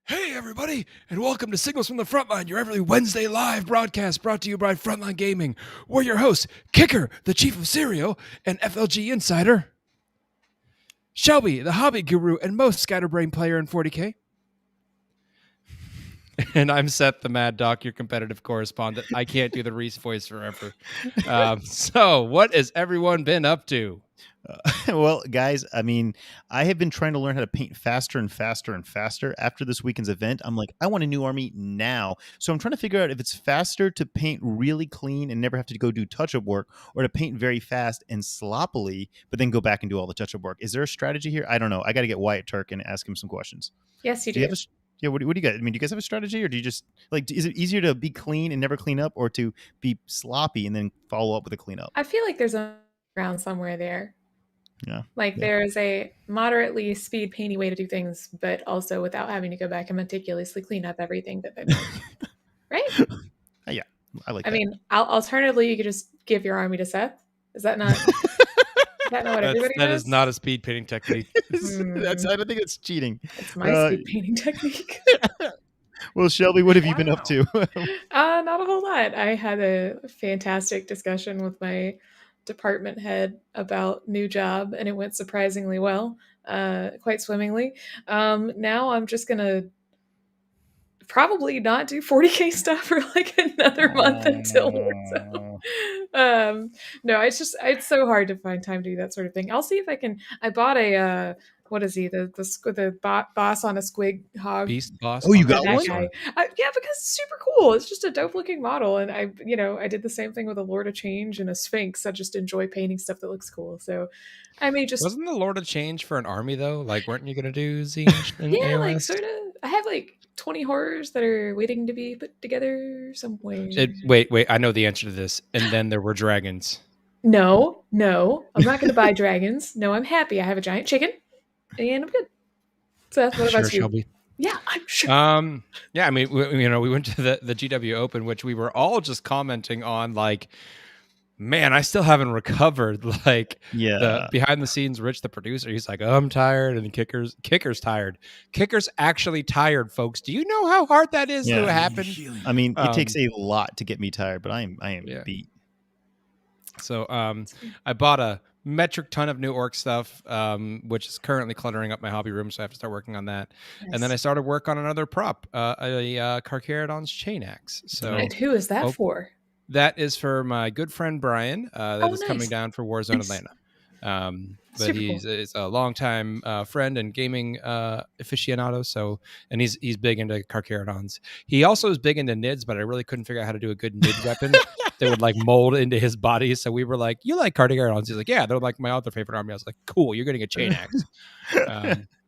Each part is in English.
Hey, everybody, and welcome to Signals from the Frontline, your every Wednesday live broadcast brought to you by Frontline Gaming. We're your hosts, Kicker, the Chief of Cereal, and FLG Insider, Shelby, the hobby guru and most scatterbrain player in 40K. And I'm Seth, the Mad Doc, your competitive correspondent. I can't do the Reese voice forever. So, what has everyone been up to? Well, guys, I mean, I have been trying to learn how to paint faster and faster and faster. After this weekend's event, I'm like, I want a new army now. So I'm trying to figure out if it's faster to paint really clean and never have to go do touch-up work, or to paint very fast and sloppily, but then go back and do all the touch-up work. Is there a strategy here? I don't know. I got to get Wyatt Turk and ask him some questions. Yes, you do. You have a, yeah, what do you guys? I mean, do you guys have a strategy, or do you just like? Is it easier to be clean and never clean up, or to be sloppy and then follow up with a cleanup? I feel like there's a ground somewhere there. Yeah. Like there's a moderately speed painty way to do things, but also without having to go back and meticulously clean up everything that they've done. Right? Yeah, I like I that. mean, alternatively, you could just give your army to Seth. Is that not? Is that not what everybody That does? is not a speed painting technique. I don't think it's cheating. It's my speed painting technique. Well, Shelby, what have you been up to? Not a whole lot. I had a fantastic discussion with my department head about new job, and it went surprisingly well, quite swimmingly. Now I'm just gonna probably not do 40K stuff for like another month until no, it's so hard to find time to do that sort of thing. I'll see if I can. I bought a what is he, the boss on a squig hog Beast boss. Oh, you got that one? guy. Yeah, because it's super cool. It's just a dope looking model, and I did the same thing with a Lord of Change and a Sphinx. I just enjoy painting stuff that looks cool. So I may just Wasn't the Lord of Change for an army though? Like, weren't you gonna do Zinj and yeah, AOS? like sort of. I have like 20 horrors that are waiting to be put together somewhere. Wait, I know the answer to this. And then there were dragons. No, I'm not going to buy dragons. No, I'm happy. I have a giant chicken, and I'm good. So that's what about you? Shelby. Yeah, I'm sure. Yeah, I mean, we went to the GW Open, which we were all just commenting on, like, man, I still haven't recovered. Like, the behind the scenes, Rich, the producer, he's like, oh, I'm tired, and Kicker's tired. Kicker's actually tired, folks. Do you know how hard that is to happen? I mean, it takes a lot to get me tired, but I am beat. So I bought a metric ton of new orc stuff, which is currently cluttering up my hobby room, so I have to start working on that. Nice. And then I started work on another prop, a Carcharodon's chain axe. So, and who is that for? That is for my good friend Brian. That is coming down for Warzone Atlanta. But he's a longtime friend and gaming aficionado. So, and he's big into Carcharodons. He also is big into nids, but I really couldn't figure out how to do a good nid weapon that would like mold into his body. So we were like, "You like Carcharodons?" He's like, "Yeah, they're like my other favorite army." I was like, "Cool, you're getting a chain axe."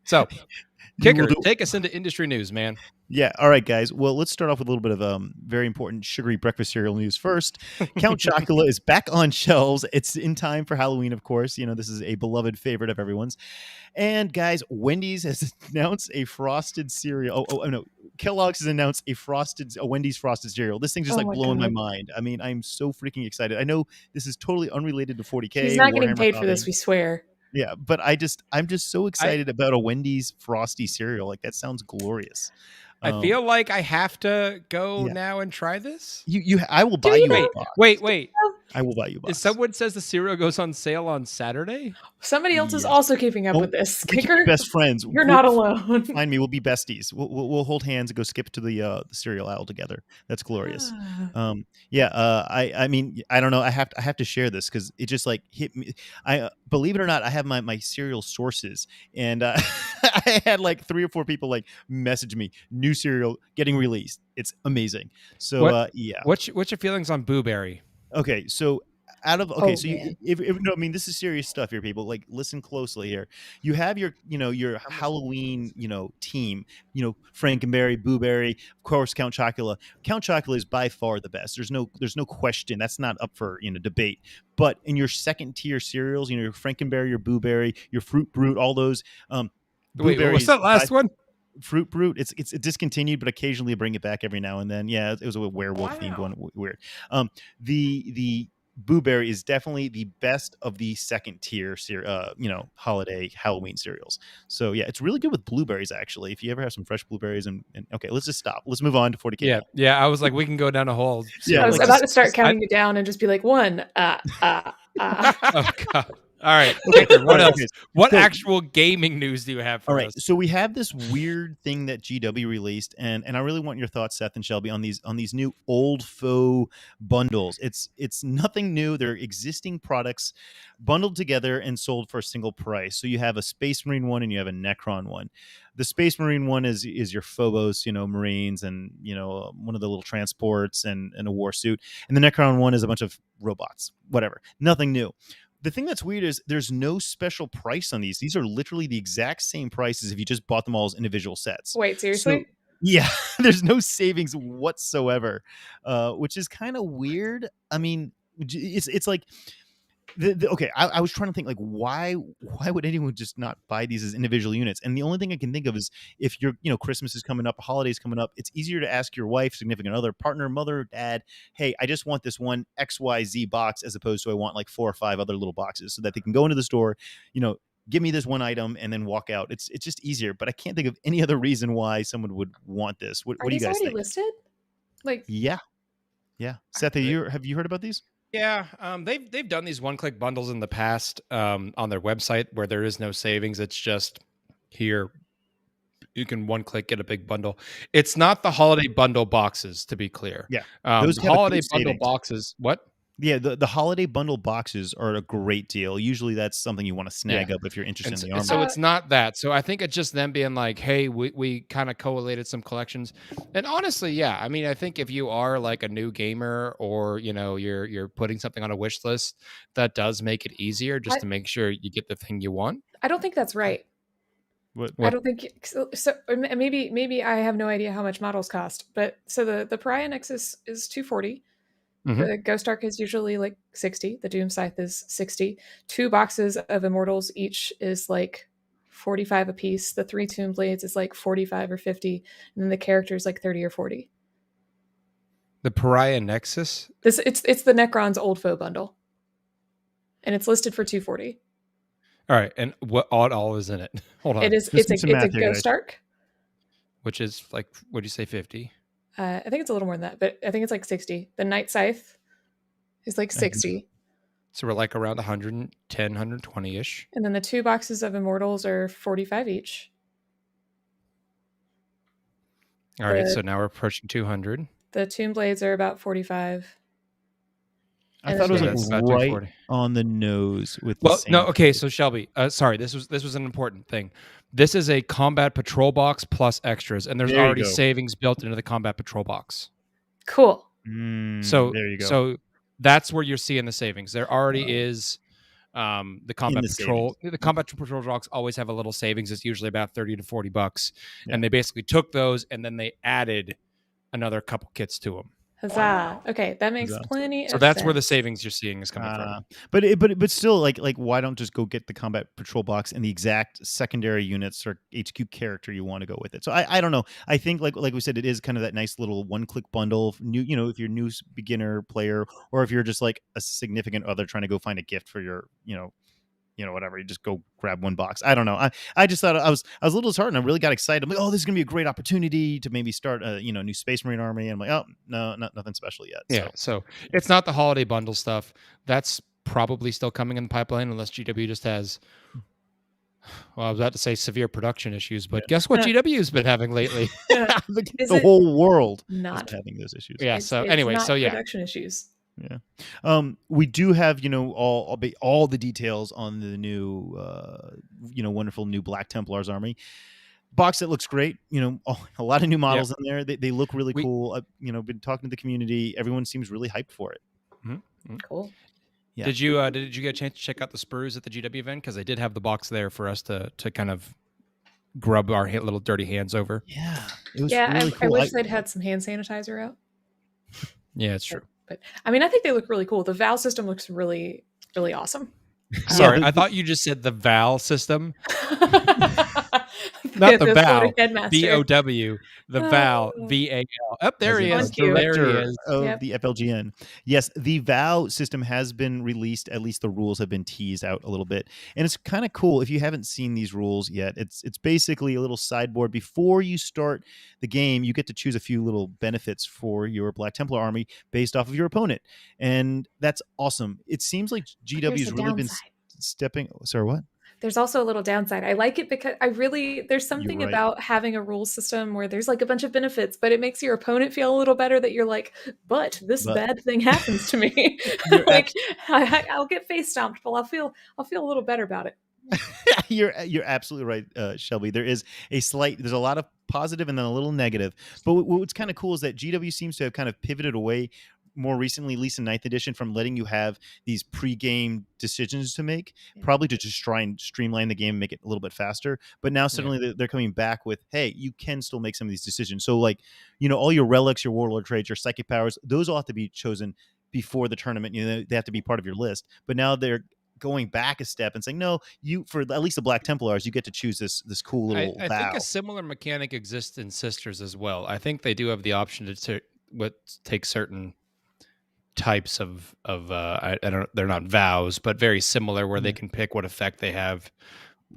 So, Kicker, take us into industry news, man. Yeah. All right, guys. Well, let's start off with a little bit of very important sugary breakfast cereal news first. Count Chocula is back on shelves. It's in time for Halloween, of course. You know, this is a beloved favorite of everyone's. And guys, Wendy's has announced a frosted cereal. Oh no. Kellogg's has announced a Wendy's frosted cereal. This thing's just blowing my mind. I mean, I'm so freaking excited. I know this is totally unrelated to 40K. He's not getting paid for this, we swear. Yeah, but I'm just so excited about a Wendy's frosty cereal. Like, that sounds glorious. I feel like I have to go now and try this. I will buy you a box. Wait. I will buy you a box. If someone says the cereal goes on sale on Saturday, somebody else is also keeping up with this. Kicker, best friends. You're not alone. Find me. We'll be besties. We'll hold hands and go skip to the cereal aisle together. That's glorious. I mean, I don't know. I have to share this because it just like hit me. I believe it or not, I have my cereal sources, and I had like 3 or 4 people like message me, new cereal getting released. It's amazing. So what's your feelings on Blueberry? Okay, so no, I mean, this is serious stuff here, people. Like, listen closely here. You have your Halloween, team, Frankenberry, Blueberry, of course, Count Chocula. Count Chocula is by far the best. There's no question. That's not up for debate. But in your second tier cereals, your Frankenberry, your Blueberry, your Fruit Brute, all those. Wait, what's that last one? Fruit Brute. It's discontinued, but occasionally bring it back every now and then. Yeah, it was a werewolf themed one. Weird. The Blueberry is definitely the best of the second tier, holiday Halloween cereals. So yeah, it's really good with blueberries actually. If you ever have some fresh blueberries and okay, let's just stop. Let's move on to 40K. Yeah, yeah. I was like, we can go down a whole. Yeah, I was about to start counting you down and just be like 1. Oh god. All right, Kicker, what else? What actual gaming news do you have for us? So we have this weird thing that GW released, and I really want your thoughts, Seth and Shelby, on these new old faux bundles. It's nothing new. They're existing products bundled together and sold for a single price. So you have a Space Marine one and you have a Necron one. The Space Marine one is your Phobos, Marines, and one of the little transports and a war suit. And the Necron one is a bunch of robots. Whatever. Nothing new. The thing that's weird is there's no special price on these. These are literally the exact same price as if you just bought them all as individual sets. Wait, seriously? So, yeah, there's no savings whatsoever, which is kind of weird. I mean, it's like okay, I was trying to think like why would anyone just not buy these as individual units? And the only thing I can think of is if you're Christmas is coming up, a holiday's coming up, it's easier to ask your wife, significant other, partner, mother, dad, hey, I just want this one XYZ box as opposed to I want like 4 or 5 other little boxes, so that they can go into the store, give me this one item and then walk out. It's just easier, but I can't think of any other reason why someone would want this. What do you guys think? Are these already listed? Like yeah. Seth, have you heard about these? Yeah, they've done these one-click bundles in the past on their website where there is no savings. It's just here you can one-click get a big bundle. It's not the holiday bundle boxes, to be clear. Yeah, those holiday bundle boxes. What? Yeah, the holiday bundle boxes are a great deal. Usually that's something you want to snag up if you're interested in the armor. So it's not that. So I think it's just them being like, hey, we kind of collated some collections. And honestly, yeah, I mean, I think if you are like a new gamer or, you're putting something on a wish list, that does make it easier just to make sure you get the thing you want. I don't think that's right. What? I don't think so. Maybe I have no idea how much models cost, but so the Pariah Nexus is $240. Mm-hmm. The Ghost Ark is usually like $60. The Doom Scythe is $60. 2 boxes of Immortals each is like $45 a piece. The 3 Tomb Blades is like $45 or $50, and then the character is like $30 or $40. The Pariah Nexus. It's the Necron's old foe bundle, and it's listed for $240. All right, and what all is in it? Hold on. It's a Ghost Ark, which is like, what do you say, 50? I think it's a little more than that, but I think it's like 60. The Night Scythe is like 60. So we're like around 110, 120-ish. And then the 2 boxes of Immortals are $45 each. All right, so now we're approaching 200. The Tomb Blades are about $45. I thought it was like right on the nose with. Okay. So Shelby, sorry, this was an important thing. This is a combat patrol box plus extras, and there's already savings built into the combat patrol box. Cool. So there you go. So that's where you're seeing the savings. There already is the combat patrol. Savings. The combat patrol box always have a little savings. It's usually about $30 to $40, and they basically took those and then they added another couple kits to them. Huzzah! Okay, that makes plenty of sense. So that's where the savings you're seeing is coming from. But still, like why don't just go get the combat patrol box and the exact secondary units or HQ character you want to go with it? So I don't know. I think like we said, it is kind of that nice little one-click bundle. New, if you're a new beginner player, or if you're just like a significant other trying to go find a gift for your whatever, you just go grab one box. I don't know. I just thought I was a little disheartened. I really got excited. I'm like, oh, this is gonna be a great opportunity to maybe start a new Space Marine army. And I'm like, oh no, nothing special yet. Yeah. So it's not the holiday bundle stuff. That's probably still coming in the pipeline unless GW just has. Well, I was about to say severe production issues, but guess what GW's been having lately? The whole world not having those issues. Yeah. So anyway, production issues. Yeah. We do have, all the details on the new, wonderful new Black Templars army box. That looks great. A lot of new models in there. They look really cool. I've, been talking to the community. Everyone seems really hyped for it. Mm-hmm. Cool. Yeah. Did you get a chance to check out the sprues at the GW event? Because they did have the box there for us to kind of grub our little dirty hands over. Yeah. It was really cool. I wish they'd had some hand sanitizer out. Yeah, it's true. But I mean, I think they look really cool. The vow system looks really, really awesome. Sorry, I thought you just said the vow system. Not the the vow. floating headmaster. VOW. The vow. VAL. Up there he is. Director There he is. of the FLGN. Yes, the vow system has been released. At least the rules have been teased out a little bit, and it's kind of cool. If you haven't seen these rules yet, it's basically a little sideboard. Before you start the game, you get to choose a few little benefits for your Black Templar army based off of your opponent, and that's awesome. It seems like GW's really been stepping. Sorry, what? There's also a little downside. I like it because there's something about having a rule system where there's like a bunch of benefits, but it makes your opponent feel a little better that you're like, but this bad thing happens to me. Like I'll get face stomped, but I'll feel a little better about it. You're absolutely right, Shelby. There's a lot of positive and then a little negative. But what's kind of cool is that GW seems to have kind of pivoted away more recently, at least in 9th edition, from letting you have these pre-game decisions to make, probably to just try and streamline the game and make it a little bit faster. But now suddenly they're coming back with, hey, you can still make some of these decisions. So like, all your relics, your warlord traits, your psychic powers, those all have to be chosen before the tournament. They have to be part of your list. But now they're going back a step and saying, no, you, for at least the Black Templars, you get to choose this cool little I think a similar mechanic exists in Sisters as well. I think they do have the option to take certain types of I don't, they're not vows, but very similar, where they can pick what effect they have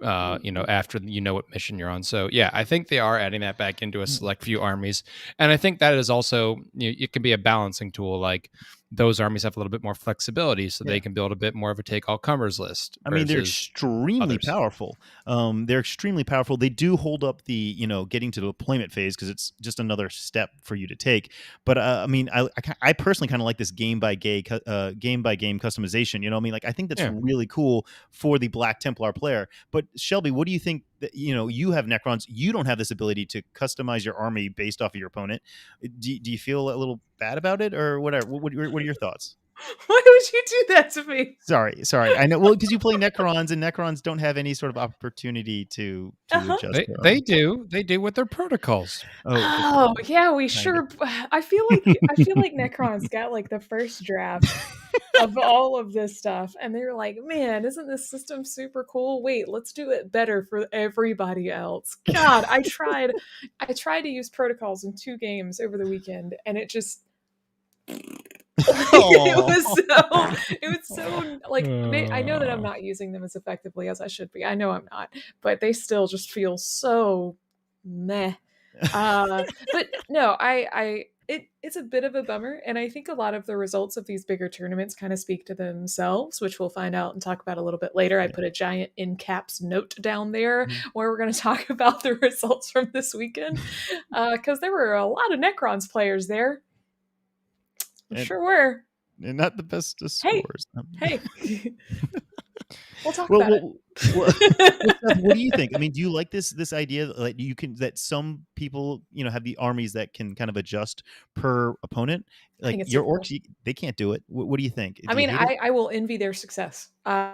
after what mission you're on. So yeah, I think they are adding that back into a select few armies, and I think that is also it can be a balancing tool. Like those armies have a little bit more flexibility, so they can build a bit more of a take all comers list. I mean, they're extremely powerful. They're extremely powerful. They do hold up the getting to the deployment phase, because it's just another step for you to take. But I mean, I personally kind of like this game by game customization. I mean, like I think that's really cool for the Black Templar player. But Shelby, what do you think? That, you have Necrons. You don't have this ability to customize your army based off of your opponent. Do you feel a little bad about it, or whatever? What are your thoughts? Why would you do that to me? Sorry. I know. Well, because you play Necrons, and Necrons don't have any sort of opportunity to adjust. They do with their protocols. Oh yeah, we sure. I feel like Necrons got like the first draft of all of this stuff, and they were like, man, isn't this system super cool? Wait, let's do it better for everybody else. God, I tried to use protocols in 2 games over the weekend, and it just it was so like I know that I'm not using them as effectively as I should be. I know I'm not, but they still just feel so meh. But no, it's a bit of a bummer, and I think a lot of the results of these bigger tournaments kind of speak to themselves, which we'll find out and talk about a little bit later. I put a giant in caps note down there where we're going to talk about the results from this weekend, because there were a lot of Necrons players there. Sure were. And not the best of scores. Hey. We'll talk about it. What do you think? I mean, do you like this idea that some people, have the armies that can kind of adjust per opponent? Like your orcs, they can't do it. What do you think? I will envy their success. And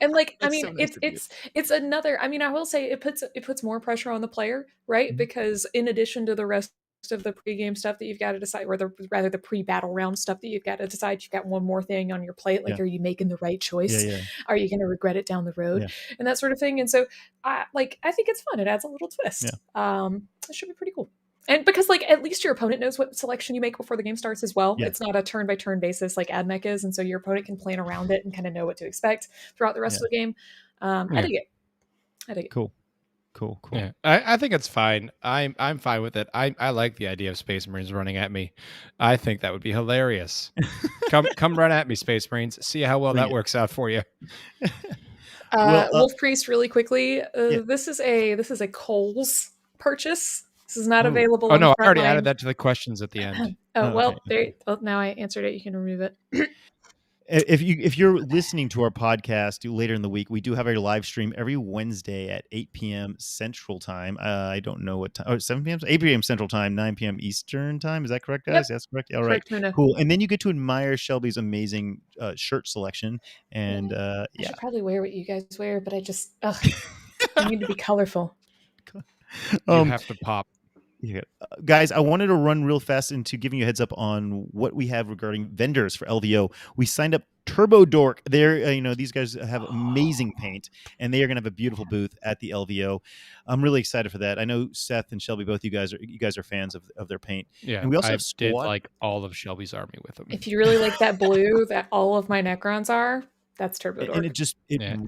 like, I mean, so nice it's another. I mean, I will say it puts more pressure on the player, right? Because in addition to the rest of the pre-game stuff that you've got to decide, or the pre-battle round stuff that you've got to decide, you've got one more thing on your plate. Like, are you making the right choice? Are you going to regret it down the road? And that sort of thing. And so I think it's fun. It adds a little twist. It should be pretty cool. And because like at least your opponent knows what selection you make before the game starts as well. It's not a turn by turn basis like AdMech is, and so your opponent can plan around it and kind of know what to expect throughout the rest of the game. I dig it. Cool. Yeah, I think it's fine. I'm fine with it. I like the idea of Space Marines running at me. I think that would be hilarious. Come run at me, Space Marines. See how well that works out for you. Wolf Priest, really quickly. This is a Kohl's purchase. This is not available. Oh no, I already added that to the questions at the end. Now I answered it. You can remove it. If you're listening to our podcast later in the week, we do have our live stream every Wednesday at 8 p.m. Central Time. I don't know what time. Oh, 7 p.m. 8 p.m. Central Time, 9 p.m. Eastern Time. Is that correct, guys? Yep. That's correct. All right. Cool. And then you get to admire Shelby's amazing shirt selection. And I should probably wear what you guys wear, but I just I need to be colorful. You have to pop. Yeah. Guys, I wanted to run real fast into giving you a heads up on what we have regarding vendors for LVO. We signed up Turbo Dork. They're, these guys have amazing paint, and they are going to have a beautiful booth at the LVO. I'm really excited for that. I know Seth and Shelby, both you guys are fans of their paint. Yeah, and we also I have did Squad. like all of Shelby's army with them. If you really like that blue that all of my Necrons are, that's Turbo Dork. And it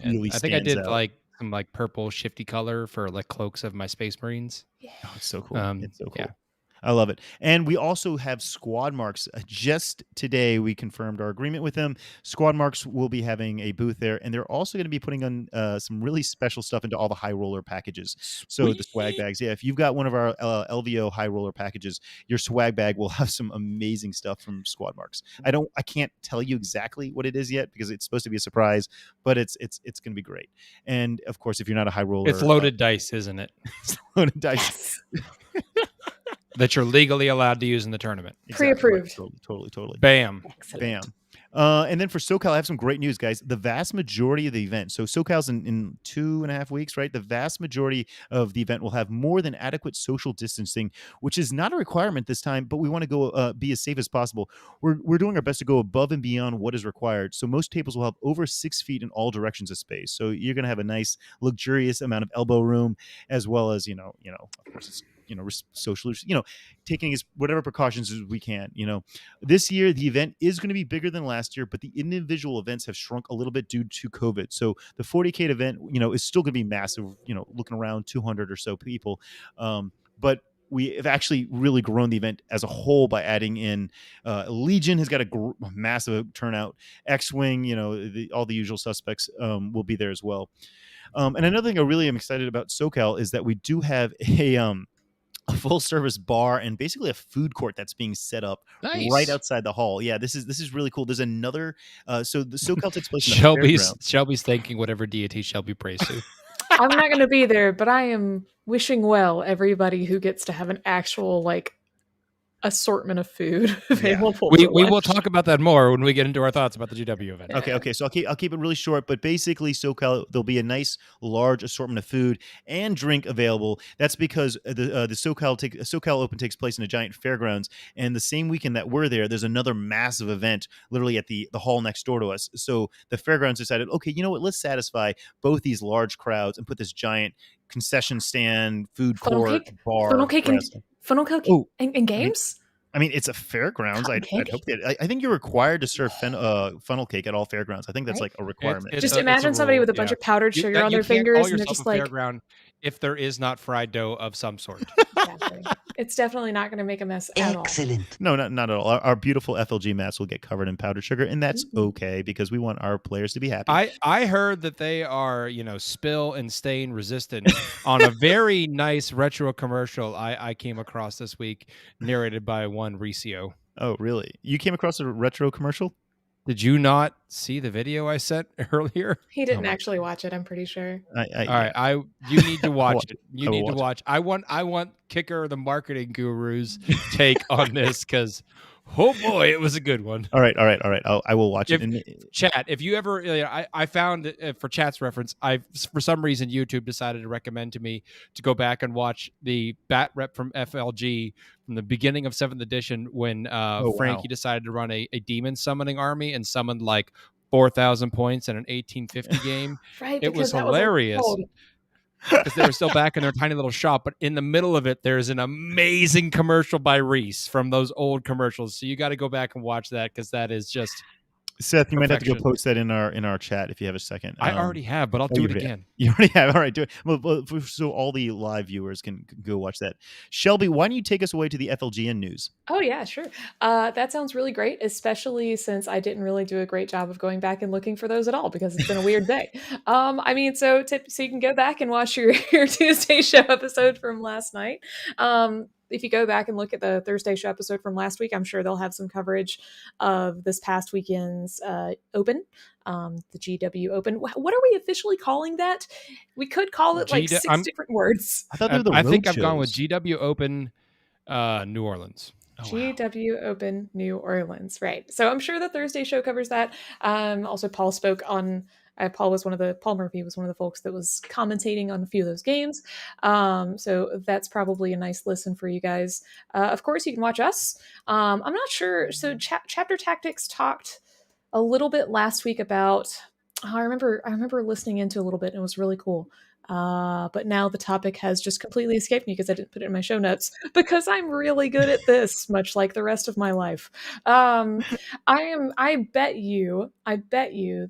really I think I stands did out. like some like purple shifty color for like cloaks of my Space Marines. Yeah. Oh, it's so cool. It's so cool. Yeah. I love it. And we also have Squad Marks. Just today, we confirmed our agreement with them. Squad Marks will be having a booth there, and they're also going to be putting on some really special stuff into all the high roller packages. Sweet. So the swag bags. Yeah, if you've got one of our LVO high roller packages, your swag bag will have some amazing stuff from Squad Marks. I can't tell you exactly what it is yet because it's supposed to be a surprise, but it's going to be great. And of course, if you're not a high roller, it's loaded dice, isn't it? It's loaded dice. Yes. That you're legally allowed to use in the tournament. Exactly. Pre-approved. Right. Totally. Bam. Excellent. Bam. And then for SoCal, I have some great news, guys. The vast majority of the event, so SoCal's in 2.5 weeks, right? The vast majority of the event will have more than adequate social distancing, which is not a requirement this time, but we want to go be as safe as possible. We're doing our best to go above and beyond what is required. So most tables will have over 6 feet in all directions of space. So you're going to have a nice, luxurious amount of elbow room, as well as, of course, it's social, taking as whatever precautions as we can. This year the event is going to be bigger than last year, but the individual events have shrunk a little bit due to COVID. So the 40K event, is still going to be massive. Looking around 200 or so people, but we have actually really grown the event as a whole by adding in Legion has got a massive turnout. X-Wing, all the usual suspects will be there as well. And another thing I really am excited about SoCal is that we do have a full service bar and basically a food court that's being set up right outside the hall. Yeah, this is really cool. There's another so the SoCal takes place in the Shelby's thanking whatever deity Shelby prays to. I'm not going to be there, but I am wishing well everybody who gets to have an actual assortment of food available. We will talk about that more when we get into our thoughts about the GW event. Okay. So I'll keep it really short, but basically SoCal, there'll be a nice large assortment of food and drink available. That's because the SoCal Open takes place in a giant fairgrounds, and the same weekend that we're there's another massive event literally at the hall next door to us. So the fairgrounds decided, okay, you know what? Let's satisfy both these large crowds and put this giant concession stand, food court, bar, funnel cake and games. I mean, it's a fairgrounds. I'd hope that. I think you're required to serve funnel cake at all fairgrounds. I think that's like a requirement. Just imagine somebody with a bunch of powdered sugar on their fingers, and they're just like fairground if there is not fried dough of some sort. Exactly. It's definitely not going to make a mess at all. Excellent. No, not at all. Our beautiful FLG mats will get covered in powdered sugar, and that's okay because we want our players to be happy. I heard that they are, spill and stain resistant on a very nice retro commercial I came across this week, narrated by one Ricio. Oh, really? You came across a retro commercial? Did you not see the video I sent earlier? He didn't actually watch it, I'm pretty sure. All right, you need to watch it. You need to watch. I want Kicker, the marketing guru's take on this because, oh boy, it was a good one. All right. I will watch it. Chat, if you ever, I found for chat's reference, for some reason YouTube decided to recommend to me to go back and watch the bat rep from FLG from the beginning of 7th edition when Frankie decided to run a demon summoning army and summoned like 4,000 points in an 1850 game. Right, it was hilarious. Because they were still back in their tiny little shop, but in the middle of it, there's an amazing commercial by Reese from those old commercials. So you got to go back and watch that because that is just Seth. You might have to go post that in our chat if you have a second. I already have, but I'll do it again. You already have. All right, do it. Well, so all the live viewers can go watch that. Shelby, why don't you take us away to the FLGN news? Oh yeah, sure. That sounds really great, especially since I didn't really do a great job of going back and looking for those at all because it's been a weird day. So you can go back and watch your Tuesday show episode from last night. If you go back and look at the Thursday show episode from last week, I'm sure they'll have some coverage of this past weekend's Open, the GW Open. What are we officially calling that? We could call it like 6 different words. I thought they were the I think I've gone with GW Open New Orleans. GW Open New Orleans, right. So I'm sure the Thursday show covers that. Also, Paul spoke on Paul Murphy was one of the folks that was commentating on a few of those games. So that's probably a nice listen for you guys. Of course, you can watch us. I'm not sure. So Chapter Tactics talked a little bit last week about. I remember listening into a little bit, and it was really cool. But now the topic has just completely escaped me because I didn't put it in my show notes because I'm really good at this, much like the rest of my life. I bet you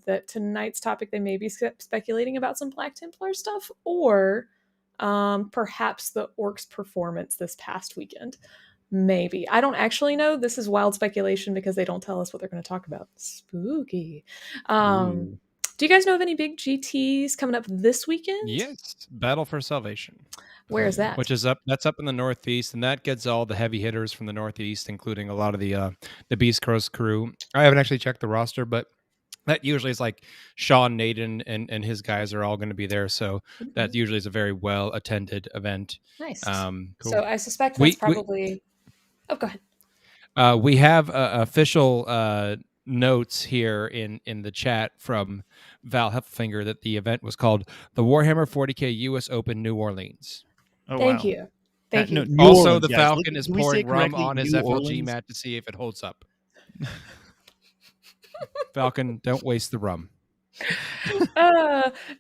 that tonight's topic they may be speculating about some Black Templar stuff or perhaps the Orcs performance this past weekend. Maybe. I don't actually know. This is wild speculation because they don't tell us what they're going to talk about. Spooky. Do you guys know of any big GTs coming up this weekend? Yes, Battle for Salvation. Where is that? Which is that's up in the Northeast, and that gets all the heavy hitters from the Northeast, including a lot of the Beast Coast crew. I haven't actually checked the roster, but that usually is like Sean Naden and his guys are all going to be there. So that usually is a very well attended event. Nice. Cool. So I suspect that's probably. Oh, go ahead. We have official notes here in the chat from Val Heffelfinger that the event was called the Warhammer 40K US Open New Orleans. Oh, Thank wow. you. Thank you. Also, Orleans, the guys. Falcon is pouring rum on his FLG Orleans? mat to see if it holds up. Falcon, don't waste the rum.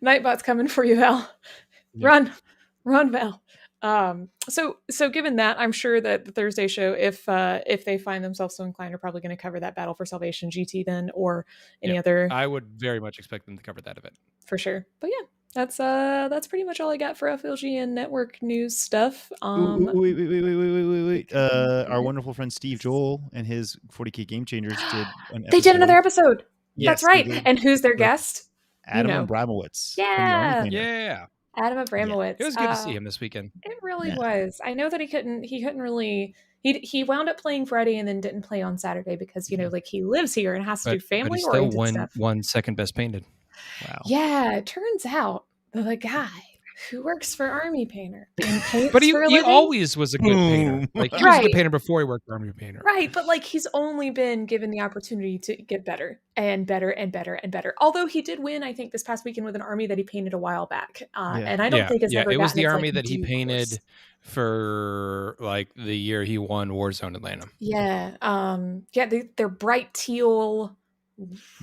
Nightbot's coming for you, Val. Yeah. Run, Val. So given that, I'm sure that the Thursday show, if they find themselves so inclined, are probably going to cover that Battle for Salvation GT then, or any other. I would very much expect them to cover that event for sure. But yeah, that's pretty much all I got for FLGN network news stuff. Wait. Our wonderful friend Steve Joel and his 40K Game Changers did an episode. They did another episode. Yes, that's right. And who's their guest? Adam Abramowitz. Yeah. Adam Abramowitz. It was good to see him this weekend. It really was. I know that he couldn't really. He wound up playing Friday and then didn't play on Saturday because like he lives here and has to do family oriented stuff. But he still won second best painted. Wow. Yeah, it turns out the guy who works for Army Painter and paints but he living, always was a good painter. Like he was a good painter before he worked for Army Painter. Right, but like he's only been given the opportunity to get better and better and better and better. Although he did win, I think, this past weekend with an army that he painted a while back, and I don't think it's ever. It was the army that he painted for like the year he won Warzone Atlanta. Yeah, they're bright teal.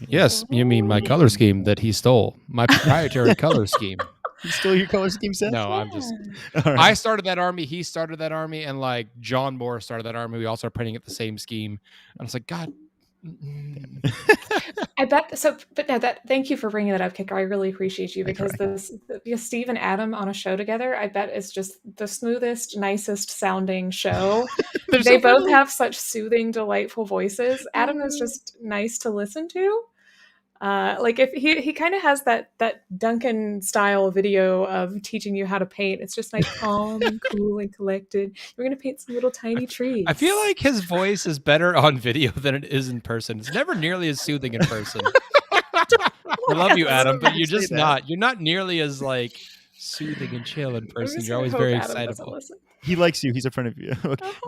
Yes, you mean my color scheme that he stole, my proprietary color scheme. You stole your color scheme, Seth? No, I'm just. Right. I started that army. He started that army, and like John Moore started that army. We all started painting it the same scheme, and I was like, God. I bet so. But no, thank you for bringing that up, Kicker. I really appreciate you because Steve and Adam on a show together, I bet is just the smoothest, nicest sounding show. They both have such soothing, delightful voices. Adam is just nice to listen to. Like if he kind of has that Duncan style video of teaching you how to paint. It's just nice, calm and cool and collected. We're gonna paint some little tiny trees. I feel like his voice is better on video than it is in person. It's never nearly as soothing in person. I love you, Adam, but you're just not. You're not nearly as like soothing and chill in person. You're always very excitable. He likes you. He's a friend of you.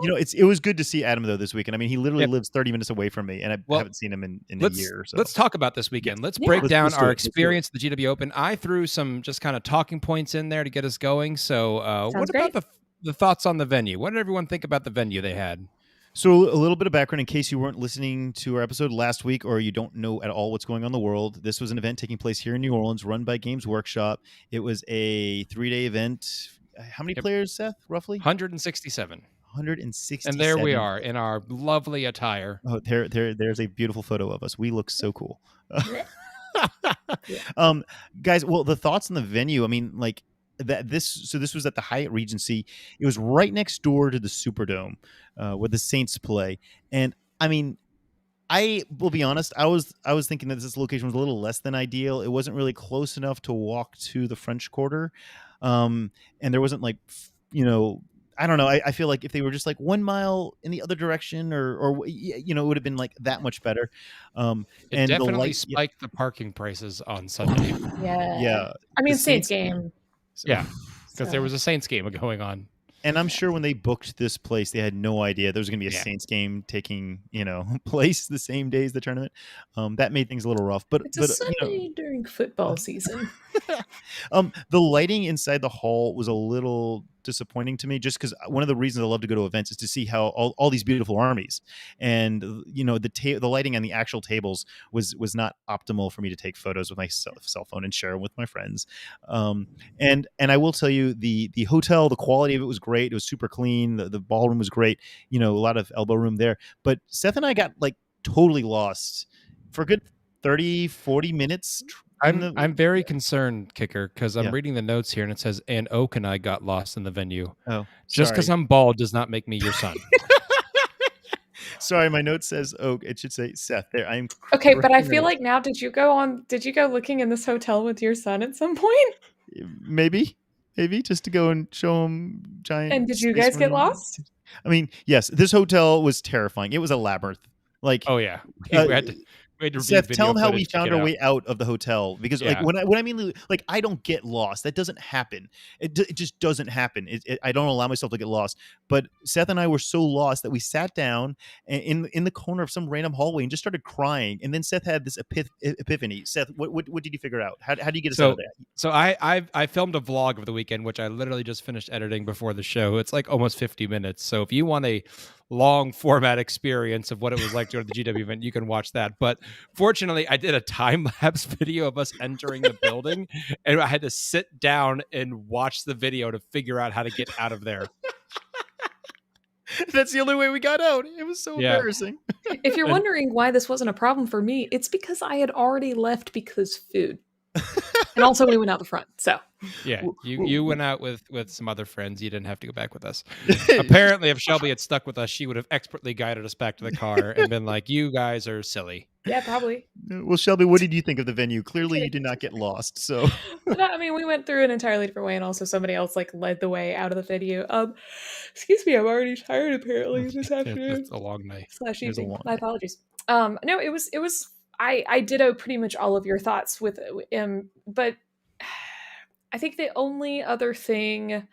It was good to see Adam though this weekend. I mean, he literally lives 30 minutes away from me, and I haven't seen him in a year or so. Let's talk about this weekend. Let's break down our experience at the GW Open. I threw some just kind of talking points in there to get us going. So what about the thoughts on the venue? What did everyone think about the venue they had? So a little bit of background in case you weren't listening to our episode last week or you don't know at all what's going on in the world. This was an event taking place here in New Orleans run by Games Workshop. It was a 3-day event. How many players, Seth, roughly? 167. 167. And there we are in our lovely attire. Oh, there's a beautiful photo of us. We look so cool. Guys, well, the thoughts on the venue, I mean, like this was at the Hyatt Regency. It was right next door to the Superdome where the Saints play. And I mean, I will be honest, I was thinking that this location was a little less than ideal. It wasn't really close enough to walk to the French Quarter. And there wasn't like, I don't know. I feel like if they were just like 1 mile in the other direction or it would have been like that much better. And definitely spiked the parking prices on Sunday. Yeah. I mean, Saints game. Yeah. Because there was a Saints game going on. And I'm sure when they booked this place, they had no idea there was going to be a Saints game taking, place the same day as the tournament. That made things a little rough. But it's a Sunday during football season. The lighting inside the hall was a little disappointing to me, just because one of the reasons I love to go to events is to see how all these beautiful armies, and the lighting on the actual tables was not optimal for me to take photos with my cell phone and share them with my friends. And I will tell you, the hotel, the quality of it was great. It was super clean. The ballroom was great. A lot of elbow room there. But Seth and I got like totally lost for a good 30-40 minutes. I'm very concerned, Kicker, because I'm reading the notes here and it says, and Oak and I got lost in the venue. Oh, just because I'm bald does not make me your son. Sorry, my note says Oak. It should say Seth. There, I'm okay, but I feel like now, did you go looking in this hotel with your son at some point? Maybe just to go and show him giant. And did you guys get lost? I mean, yes, this hotel was terrifying. It was a labyrinth. Like, oh yeah, we had to Seth, tell them how we found our way out of the hotel, because like when I mean, like, I don't get lost. That doesn't happen. It just doesn't happen. I don't allow myself to get lost. But Seth and I were so lost that we sat down in the corner of some random hallway and just started crying. And then Seth had this epiphany. Seth, what did you figure out? How do you get us out of that? So I filmed a vlog of the weekend, which I literally just finished editing before the show. It's like almost 50 minutes. So if you want a long format experience of what it was like during the GW event, you can watch that. But fortunately, I did a time-lapse video of us entering the building, and I had to sit down and watch the video to figure out how to get out of there. That's the only way we got out. It was so embarrassing. If you're wondering why this wasn't a problem for me, it's because I had already left because food. And also we went out the front. So yeah, you went out with some other friends. You didn't have to go back with us. Apparently, if Shelby had stuck with us, she would have expertly guided us back to the car and been like, you guys are silly. Yeah, probably. Well, Shelby, what did you think of the venue? Clearly you did not get lost. So no, I mean, we went through an entirely different way, and also somebody else like led the way out of the venue. Excuse me, I'm already tired apparently this afternoon. It's a long night. /evening. My apologies. No, it was I ditto pretty much all of your thoughts with but I think the only other thing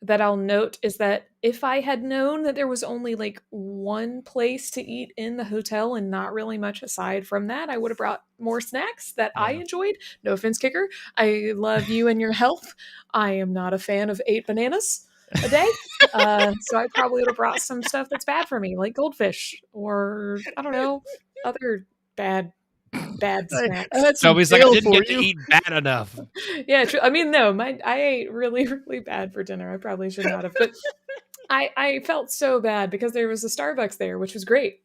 that I'll note is that if I had known that there was only like one place to eat in the hotel and not really much aside from that, I would have brought more snacks that I enjoyed. No offense, Kicker. I love you and your health. I am not a fan of 8 bananas a day. So I probably would have brought some stuff that's bad for me, like goldfish or I don't know, other bad snacks. Shelby's like, I didn't get to eat bad enough. Yeah, true. I mean, no, I ate really, really bad for dinner. I probably should not have, but I felt so bad because there was a Starbucks there, which was great,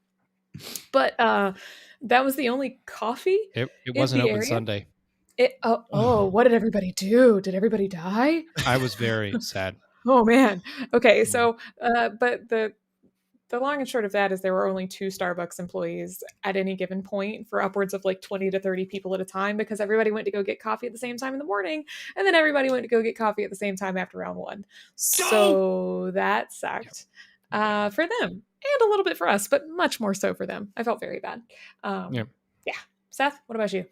but that was the only coffee. It wasn't open Sunday. What did everybody do? Did everybody die? I was very sad. Oh man. Okay, so but the long and short of that is there were only 2 Starbucks employees at any given point for upwards of like 20 to 30 people at a time, because everybody went to go get coffee at the same time in the morning, and then everybody went to go get coffee at the same time after round 1. So that sucked for them, and a little bit for us, but much more so for them. I felt very bad. Yeah. Seth, what about you?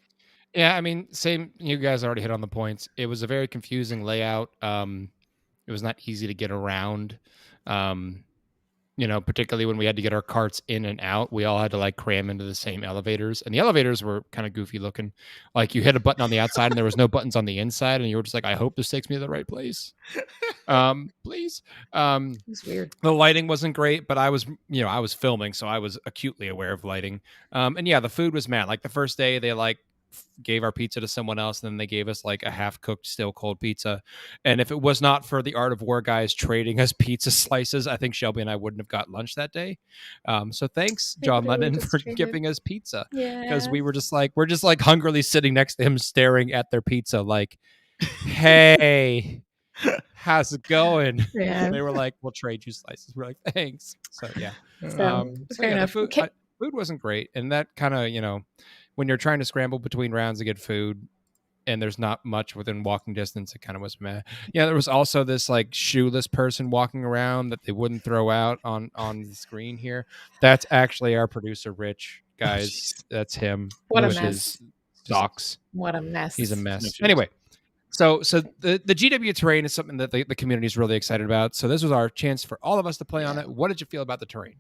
Yeah, I mean, same. You guys already hit on the points. It was a very confusing layout. It was not easy to get around. Particularly when we had to get our carts in and out, we all had to like cram into the same elevators, and the elevators were kind of goofy looking. Like you hit a button on the outside and there was no buttons on the inside, and you were just like, I hope this takes me to the right place. Please. It's weird. The lighting wasn't great, but I was filming, so I was acutely aware of lighting. And yeah, the food was mad. Like the first day they like gave our pizza to someone else, and then they gave us like a half-cooked still cold pizza, and if it was not for the Art of War guys trading us pizza slices, I think Shelby and I wouldn't have got lunch that day. So thanks John Lennon for giving us pizza, because we're just like hungrily sitting next to him staring at their pizza like, hey, how's it going? And they were like, we'll trade you slices. We're like, thanks. So yeah. The food wasn't great, and that kind of, when you're trying to scramble between rounds to get food and there's not much within walking distance, it kind of was meh. Yeah, there was also this like shoeless person walking around that they wouldn't throw out on the screen here. That's actually our producer, Rich, guys. That's him. What a mess. Socks. What a mess. He's a mess. Anyway, So the GW terrain is something that the community is really excited about. So this was our chance for all of us to play on it. What did you feel about the terrain?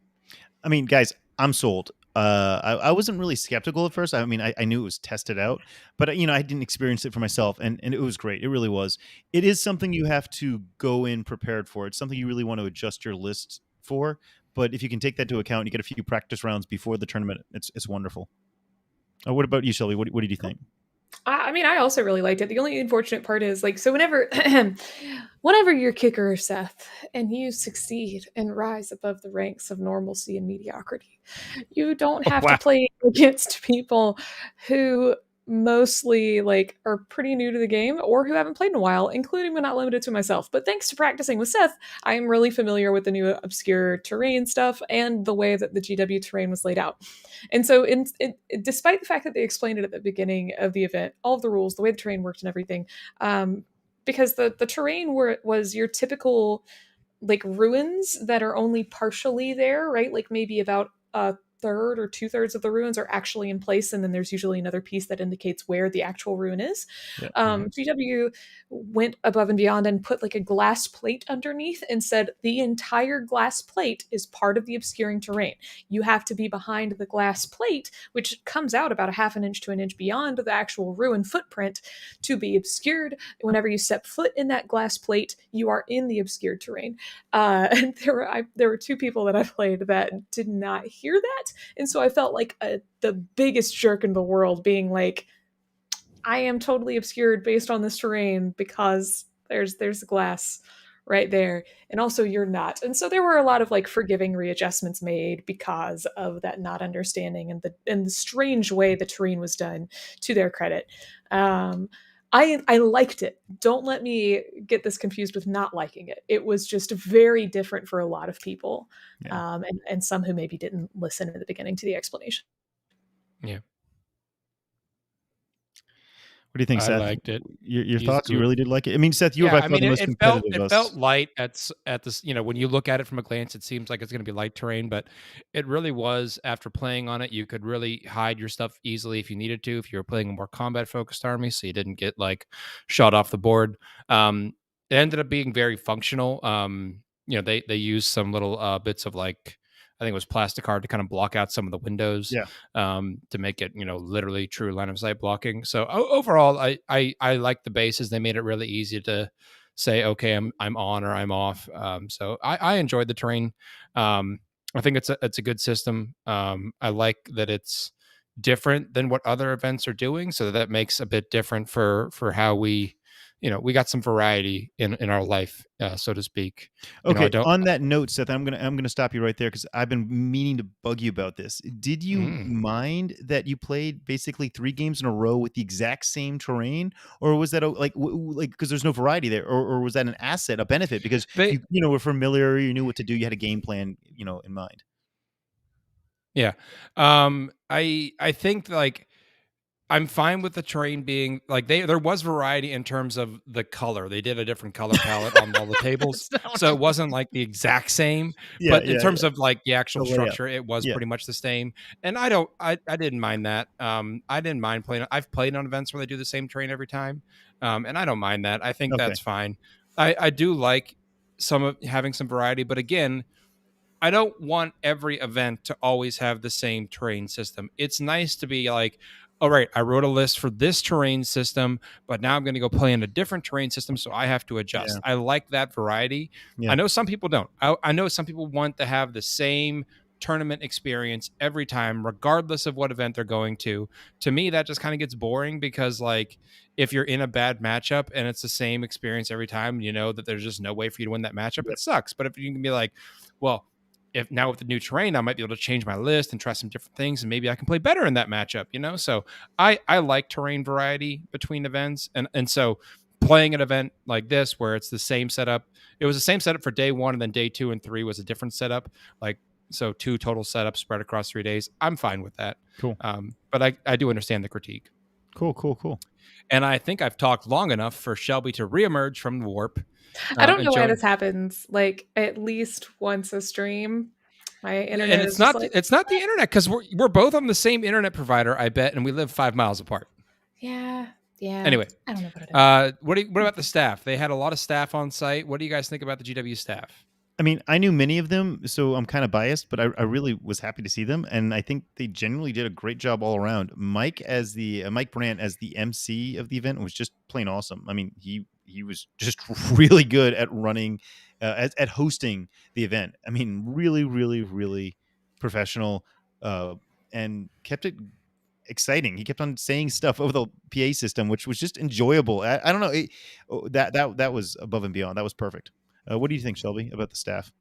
I mean, guys, I'm sold. I wasn't really skeptical at first. I mean, I knew it was tested out, but I didn't experience it for myself, and it was great. It really was. It is something you have to go in prepared for. It's something you really want to adjust your list for. But if you can take that into account, you get a few practice rounds before the tournament. It's wonderful. What about you, Shelby? What did you think? I mean, I also really liked it. The only unfortunate part is, like, so whenever you're kicker, Seth, and you succeed and rise above the ranks of normalcy and mediocrity, you don't have to play against people who mostly like are pretty new to the game or who haven't played in a while, including but not limited to myself. But thanks to practicing with Seth, I am really familiar with the new obscure terrain stuff and the way that the GW terrain was laid out. And so, despite the fact that they explained it at the beginning of the event, all of the rules, the way the terrain worked, and everything, because the terrain was your typical like ruins that are only partially there, right? Like maybe about a third or 2/3 of the ruins are actually in place, and then there's usually another piece that indicates where the actual ruin is. Yeah. GW went above and beyond and put like a glass plate underneath and said the entire glass plate is part of the obscuring terrain. You have to be behind the glass plate, which comes out about a half an inch to an inch beyond the actual ruin footprint, to be obscured. Whenever you step foot in that glass plate, you are in the obscured terrain. And there were two people that I played that did not hear that, and so I felt like the biggest jerk in the world, being like, I am totally obscured based on this terrain because there's glass right there, and also you're not. And so there were a lot of like forgiving readjustments made because of that not understanding and the strange way the terrain was done, to their credit. I liked it. Don't let me get this confused with not liking it. It was just very different for a lot of people, and some who maybe didn't listen at the beginning to the explanation. Yeah. What do you think, I Seth? liked it. Your thoughts? You really did like it? I mean, Seth, you were by far the most competitive of us. It felt light at this. When you look at it from a glance, it seems like it's going to be light terrain, but it really was. After playing on it, you could really hide your stuff easily if you needed to. If you were playing a more combat focused army, so you didn't get like shot off the board. It ended up being very functional. They used some little bits of like, I think it was plastic card to kind of block out some of the windows, to make it, literally true line of sight blocking. So overall, I like the bases. They made it really easy to say, okay, I'm on or I'm off. So I enjoyed the terrain. I think it's a good system. I like that it's different than what other events are doing, so that makes a bit different for how we got some variety in our life, so to speak. Okay. On that note, Seth, I'm gonna stop you right there because I've been meaning to bug you about this. Did you mind that you played basically 3 games in a row with the exact same terrain, or was that like because there's no variety there, or was that an asset, a benefit because you were familiar, you knew what to do, you had a game plan, in mind? Yeah. I think like, I'm fine with the terrain being like there was variety in terms of the color. They did a different color palette on all the tables. So it wasn't like the exact same, but in terms of like the actual structure, it was pretty much the same. And I didn't mind that. I didn't mind playing. I've played on events where they do the same terrain every time. And I don't mind that. I think that's fine. I do like having some variety, but again, I don't want every event to always have the same terrain system. It's nice to be like, all right, I wrote a list for this terrain system, but now I'm going to go play in a different terrain system, so I have to adjust. I like that variety. I know some people don't. I know some people want to have the same tournament experience every time, regardless of what event they're going to. To me, that just kind of gets boring because, like, if you're in a bad matchup and it's the same experience every time, you know that there's just no way for you to win that matchup. It sucks. But if you can be like, well, if now with the new terrain, I might be able to change my list and try some different things, and maybe I can play better in that matchup, So I like terrain variety between events. And so playing an event like this, where it's the same setup, it was the same setup for day 1, and then day 2 and 3 was a different setup. So 2 total setups spread across 3 days. I'm fine with that. Cool. But I do understand the critique. Cool. And I think I've talked long enough for Shelby to reemerge from the warp. I don't know why this happens. Like at least once a stream, my internet. And it's not the internet, because we're both on the same internet provider, I bet, and we live 5 miles apart. Yeah, Yeah. Anyway, I don't know about it. What about the staff? They had a lot of staff on site. What do you guys think about the GW staff? I mean, I knew many of them, so I'm kind of biased, but I really was happy to see them, and I think they genuinely did a great job all around. Mike Mike Brandt as the MC of the event was just plain awesome. I mean, he was just really good at running, at hosting the event. I mean, really, really, really professional, and kept it exciting. He kept on saying stuff over the PA system, which was just enjoyable. I don't know, that was above and beyond. That was perfect. What do you think, Shelby, about the staff?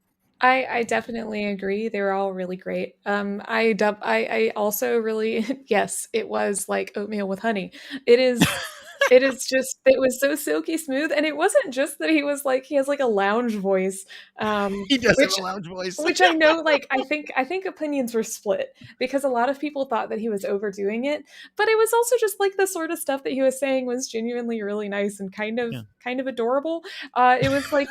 I definitely agree. They were all really great. I also really yes, it was like oatmeal with honey. It is it was so silky smooth, and it wasn't just that he has like a lounge voice, He does have which a lounge voice. which I know, like, I think opinions were split because a lot of people thought that he was overdoing it, but it was also just like the sort of stuff that he was saying was genuinely really nice and Yeah. kind of adorable. It was like,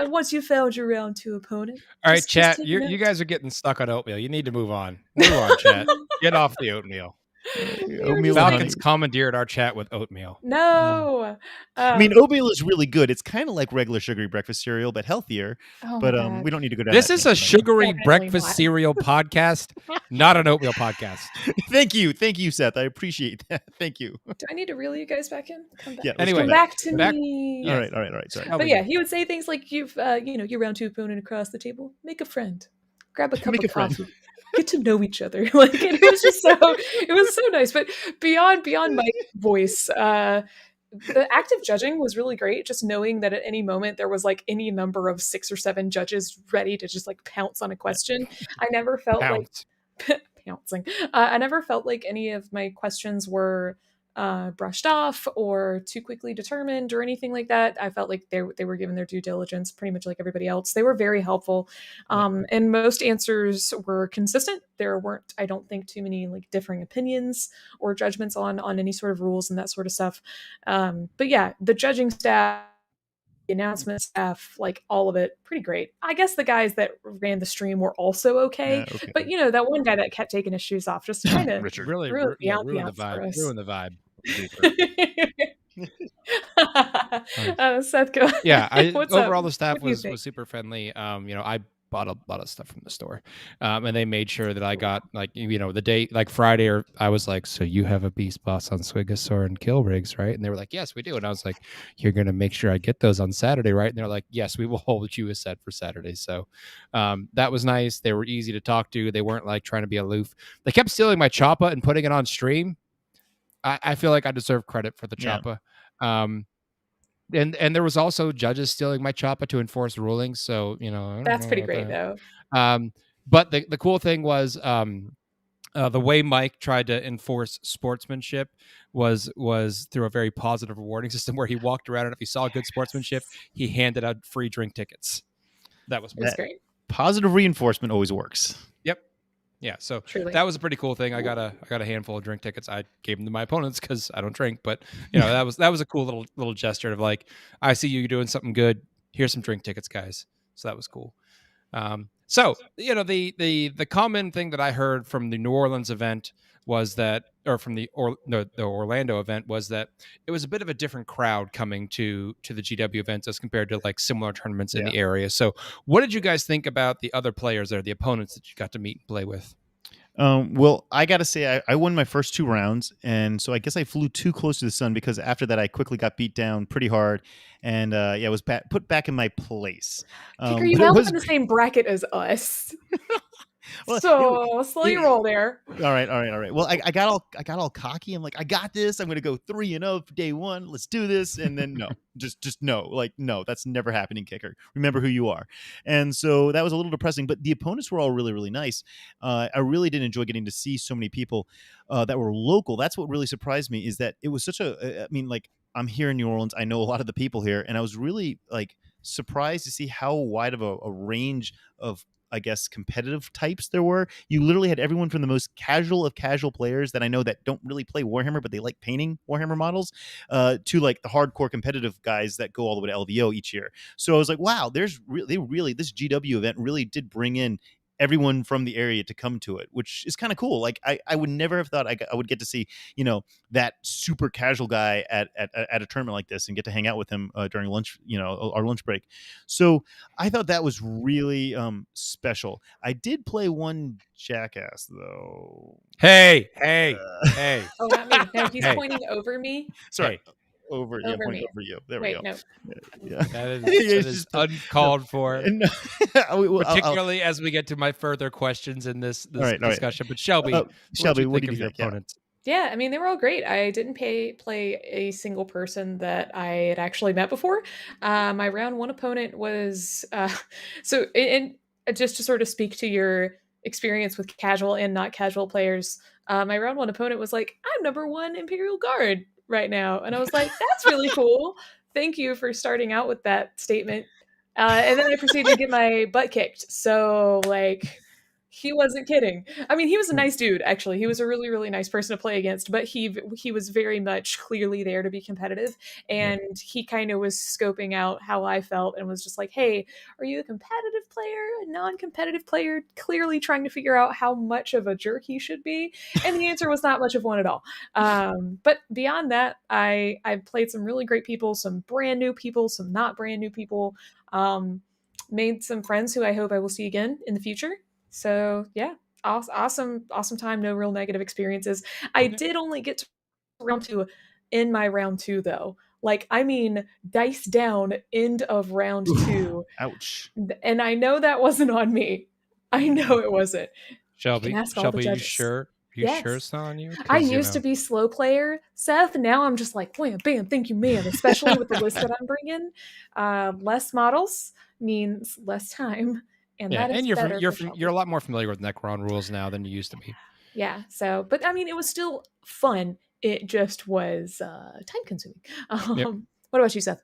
once you failed your round two opponent, All right, just chat. take a You note. guys are getting stuck on oatmeal. You need to move on. Move on, chat. Get off the oatmeal. They were Oatmeal just and like, Falcons honey. commandeered our chat with oatmeal. no. I mean, oatmeal is really good. It's kind of like regular sugary breakfast cereal, but healthier. Oh my But god. we don't need to go down This that is a tangent right now. sugary Definitely breakfast not. cereal podcast, not an oatmeal podcast. Thank you, Seth. I appreciate that. Thank you. Do I need to reel you guys back in? Come back. Yeah, let's Anyway, Come go back. back to back- me. All yes. right. Sorry. But yeah, he would say things like, "You've, your round two opponent across the table. Make a friend. Grab a cup Make of a friend. coffee. Get to know each other." Like, and it was just it was so nice. But beyond my voice, the active judging was really great. Just knowing that at any moment there was like any number of 6 or 7 judges ready to just like pounce on a question. I never felt like Pounce. pouncing. I never felt like any of my questions were brushed off or too quickly determined or anything like that. I felt like they were given their due diligence, pretty much like everybody else. They were very helpful, and most answers were consistent. There weren't, I don't think, too many like differing opinions or judgments on any sort of rules and that sort of stuff. But yeah, the judging staff, the announcement staff, like all of it, pretty great. I guess the guys that ran the stream were also okay, Yeah, okay. but that one guy that kept taking his shoes off just kind of Richard. Really ruined the ruined the ambiance for vibe. us. Ruined the vibe. Seth, go. Yeah, What's overall up? the staff What do you was think? super friendly. I bought a lot of stuff from the store, and they made sure that I got like the day like Friday, or I was like, so you have a beast boss on Swigosaur and Kill Rigs, right? And they were like, yes, we do. And I was like, you're gonna make sure I get those on Saturday, right? And they're like, yes, we will hold you a set for Saturday. So that was nice. They were easy to talk to. They weren't like trying to be aloof. They kept stealing my Choppa and putting it on stream. I feel like I deserve credit for the Choppa. And there was also judges stealing my Choppa to enforce rulings. So, I don't That's know pretty about great, that. though. But the cool thing was the way Mike tried to enforce sportsmanship was through a very positive rewarding system where he walked around, and if he saw good sportsmanship, he handed out free drink tickets. That was Great. Positive reinforcement always works. Yep. Yeah, so Truly. that was a pretty cool thing. I got a handful of drink tickets. I gave them to my opponents because I don't drink, but that was a cool little gesture of like, I see you doing something good. Here's some drink tickets, guys. So that was cool. So the common thing that I heard from the New Orleans event was that, or from the Orlando event, was that it was a bit of a different crowd coming to the GW events as compared to like similar tournaments in the area. So what did you guys think about the other players there, the opponents that you got to meet and play with? Well, I got to say, I won my first 2 rounds, and so I guess I flew too close to the sun because after that I quickly got beat down pretty hard, and was put back in my place. Kicker, you wound up in the same bracket as us. Well, so slow your roll there. All right. Well, I got all cocky. I'm like, I got this. I'm gonna go 3-0 for day 1. Let's do this. And then no, just no. Like, no, that's never happening, kicker. Remember who you are. And so that was a little depressing. But the opponents were all really, really nice. I really did enjoy getting to see so many people that were local. That's what really surprised me, is that it was such a. I mean, like, I'm here in New Orleans. I know a lot of the people here, and I was really like surprised to see how wide of a range of, I guess, competitive types there were. You literally had everyone from the most casual of casual players that I know that don't really play Warhammer, but they like painting Warhammer models, to like the hardcore competitive guys that go all the way to LVO each year. So I was like, wow, this GW event really did bring in everyone from the area to come to it, which is kind of cool. Like I would never have thought I would get to see, you know, that super casual guy at a tournament like this and get to hang out with him during lunch, you know, our lunch break. So I thought that was really special. I did play one jackass though. Hey. Oh, not me. No, he's Hey. pointing over me. Sorry. Hey. Over me. Over you. There Wait, we go. no. Yeah. That is uncalled for. Particularly as we get to my further questions in this discussion. But Shelby, what did you think of your opponents? Yeah, I mean, they were all great. I didn't play a single person that I had actually met before. My round one opponent was so, and just to sort of speak to your experience with casual and not casual players, my round one opponent was like, I'm number 1 Imperial Guard right now. And I was like, that's really cool. Thank you for starting out with that statement. And then I proceeded to get my butt kicked. So, like, he wasn't kidding. I mean, he was a nice dude, actually. He was a really, really nice person to play against, but he was very much clearly there to be competitive. And he kind of was scoping out how I felt and was just like, hey, are you a competitive player, a non-competitive player, clearly trying to figure out how much of a jerk he should be? And the answer was not much of one at all. But beyond that, I've played some really great people, some brand new people, some not brand new people, made some friends who I hope I will see again in the future. So yeah, awesome time. No real negative experiences. I did only get to round 2 in my round 2 though. Like, I mean, dice down, end of round 2. Ouch. And I know that wasn't on me. I know it wasn't. Shelby, you can ask all the judges. You sure? Yes. Sure it's not on you? I used to be slow player, Seth. Now I'm just like, wham, bam, thank you, ma'am. Especially with the list that I'm bringing. Less models means less time. And that is you're a lot more familiar with Necron rules now than you used to be. Yeah. So, but I mean, it was still fun. It just was time consuming. What about you, Seth?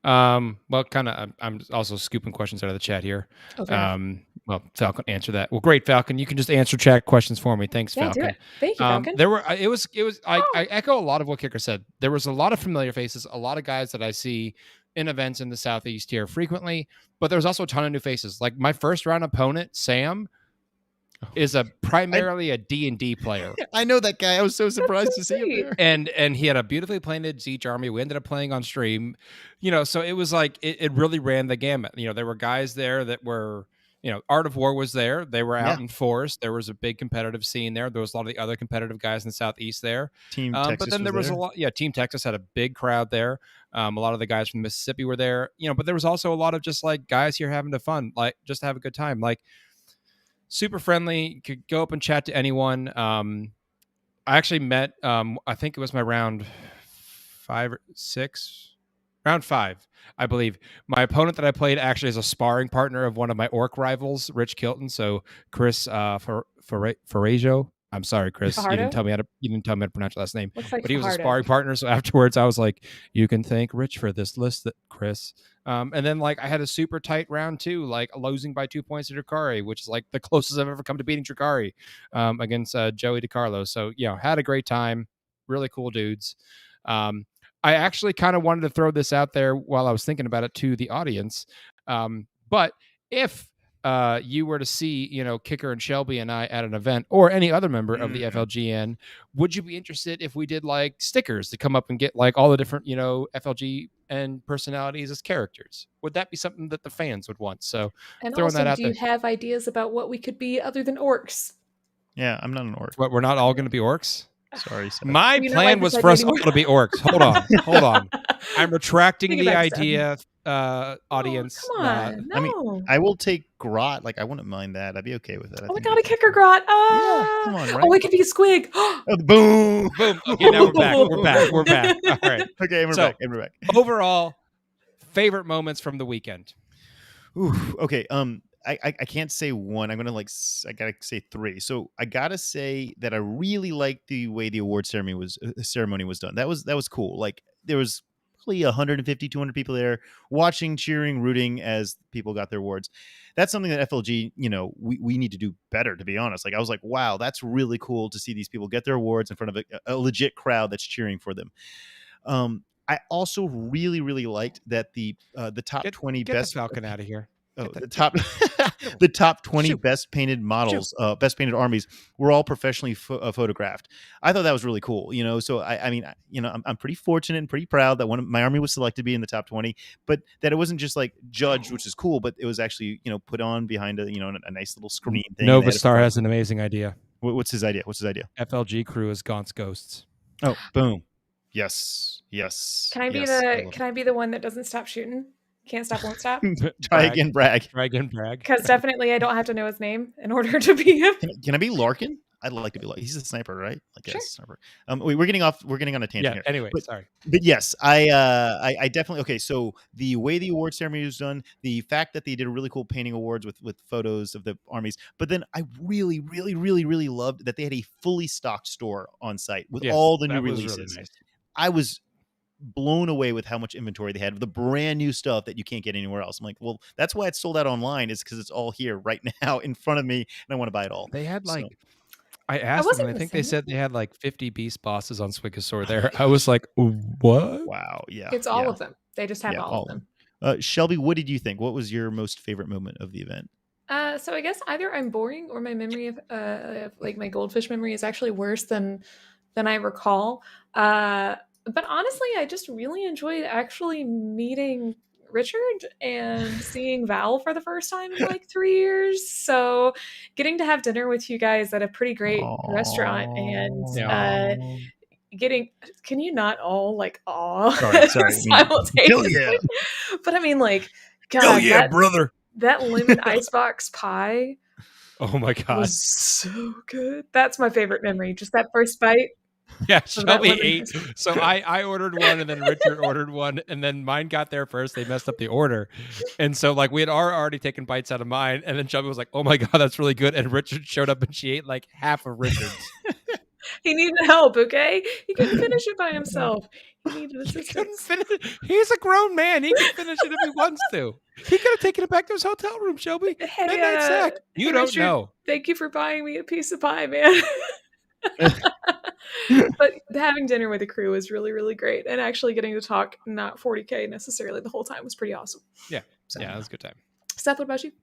Well, kind of. I'm also scooping questions out of the chat here. Okay. Well, Falcon, answer that. Well, great, Falcon. You can just answer chat questions for me. Thanks, Falcon. Do it. Thank you, Falcon. There were. It was. I echo a lot of what Kicker said. There was a lot of familiar faces, a lot of guys that I see in events in the Southeast here frequently, but there was also a ton of new faces. Like my first round opponent, Sam, is primarily a D&D player. I know that guy. I was so surprised to see him there. And he had a beautifully painted Siege army. We ended up playing on stream, you know, so it was like it really ran the gamut. You know, there were guys there that were, you know, Art of War was there. They were out in force. There was a big competitive scene there. There was a lot of the other competitive guys in the Southeast there. Team Texas but then there was a lot. Yeah, Team Texas had a big crowd there. A lot of the guys from Mississippi were there. You know, but there was also a lot of just like guys here having fun, like just to have a good time. Like super friendly, could go up and chat to anyone. I actually met, I think it was my round 5 or 6. Round 5, I believe. My opponent that I played actually is a sparring partner of one of my orc rivals, Rich Kilton. So Chris Farajo. I'm sorry, Chris. Fajardo? You didn't tell me how to pronounce your last name. Looks like but he was a Fajardo. sparring partner. So afterwards, I was like, "You can thank Rich for this list, Chris." And then like I had a super tight round 2, like losing by 2 points to Drakari, which is like the closest I've ever come to beating Drakari against Joey DiCarlo. So yeah, had a great time. Really cool dudes. I actually kind of wanted to throw this out there while I was thinking about it to the audience. But if you were to see, you know, Kicker and Shelby and I at an event or any other member of the FLGN, would you be interested if we did like stickers to come up and get like all the different, you know, FLGN personalities as characters? Would that be something that the fans would want? So and throwing also, that out do you have ideas about what we could be other than orcs? Yeah, I'm not an orc. What, we're not all going to be orcs? Sorry, Seth. My plan was for us all to be orcs. Hold on. I'm retracting the idea, audience. Come on, no. I mean, I will take Grot. Like, I wouldn't mind that. I'd be okay with that. Oh my god, a Kicker Grot. Yeah, come on, right? Oh, it could be a squig. Boom. Okay, now we're back. All right. Okay, we're back. Overall, favorite moments from the weekend. Ooh, okay. I can't say one. I'm gonna I gotta say 3. So I gotta say that I really liked the way the award ceremony was done. That was cool. Like there was probably 150, 200 people there watching, cheering, rooting as people got their awards. That's something that FLG, you know, we need to do better, to be honest. Like I was like, wow, that's really cool to see these people get their awards in front of a legit crowd that's cheering for them. I also really liked that the top 20 get best the Falcon out of here. Oh, the top the top 20 best painted models, best painted armies were all professionally photographed. I thought that was really cool, you know. So I mean, you know, I'm pretty fortunate and pretty proud that one of my army was selected to be in the top 20, but that it wasn't just like judged, which is cool, but it was actually, you know, put on behind a, you know, a nice little screen thing. Nova Star has an amazing idea. What's his idea? FLG crew is Gaunt's Ghosts. Oh, boom. Yes. Can I be the one that doesn't stop shooting? Can't stop, won't stop. Try again, brag. Because definitely I don't have to know his name in order to be him. Can I be Larkin? I'd like to be Larkin. He's a sniper, right? Like sure. a sniper. We're getting on a tangent here. Anyway, sorry. But yes, I definitely, okay. So the way the award ceremony was done, the fact that they did a really cool painting awards with photos of the armies, but then I really, really, really, really loved that they had a fully stocked store on site with all the new releases. Really nice. I was blown away with how much inventory they had of the brand new stuff that you can't get anywhere else. I'm like, well, that's why it's sold out online, is because it's all here right now in front of me, and I want to buy it all. They had like, I asked them, and I think they said they had like 50 beast bosses on Swiggosaur there. I was like, what? Wow. Yeah. It's all of them. They just have all of them. Shelby, what did you think? What was your most favorite moment of the event? So I guess either I'm boring or my memory of like my goldfish memory is actually worse than I recall. But honestly, I just really enjoyed actually meeting Richard and seeing Val for the first time in like 3 years. So getting to have dinner with you guys at a pretty great restaurant and can you not all like sorry simultaneously? But I mean, like, God, brother. That lemon icebox pie. Oh my God, was so good. That's my favorite memory. Just that first bite. Yeah, Shelby ate. So I ordered one, and then Richard ordered one, and then mine got there first. They messed up the order, and so like we had already taken bites out of mine, and then Shelby was like, "Oh my God, that's really good." And Richard showed up, and she ate like half of Richard's. He needed help. Okay, he couldn't finish it by himself. He needed assistance. He's a grown man. He can finish it if he wants to. He could have taken it back to his hotel room, Shelby. Hey, you don't Richard, know. Thank you for buying me a piece of pie, man. But having dinner with the crew was really, really great, and actually getting to talk not 40K necessarily the whole time was pretty awesome. Yeah, it was a good time. Seth, what about you?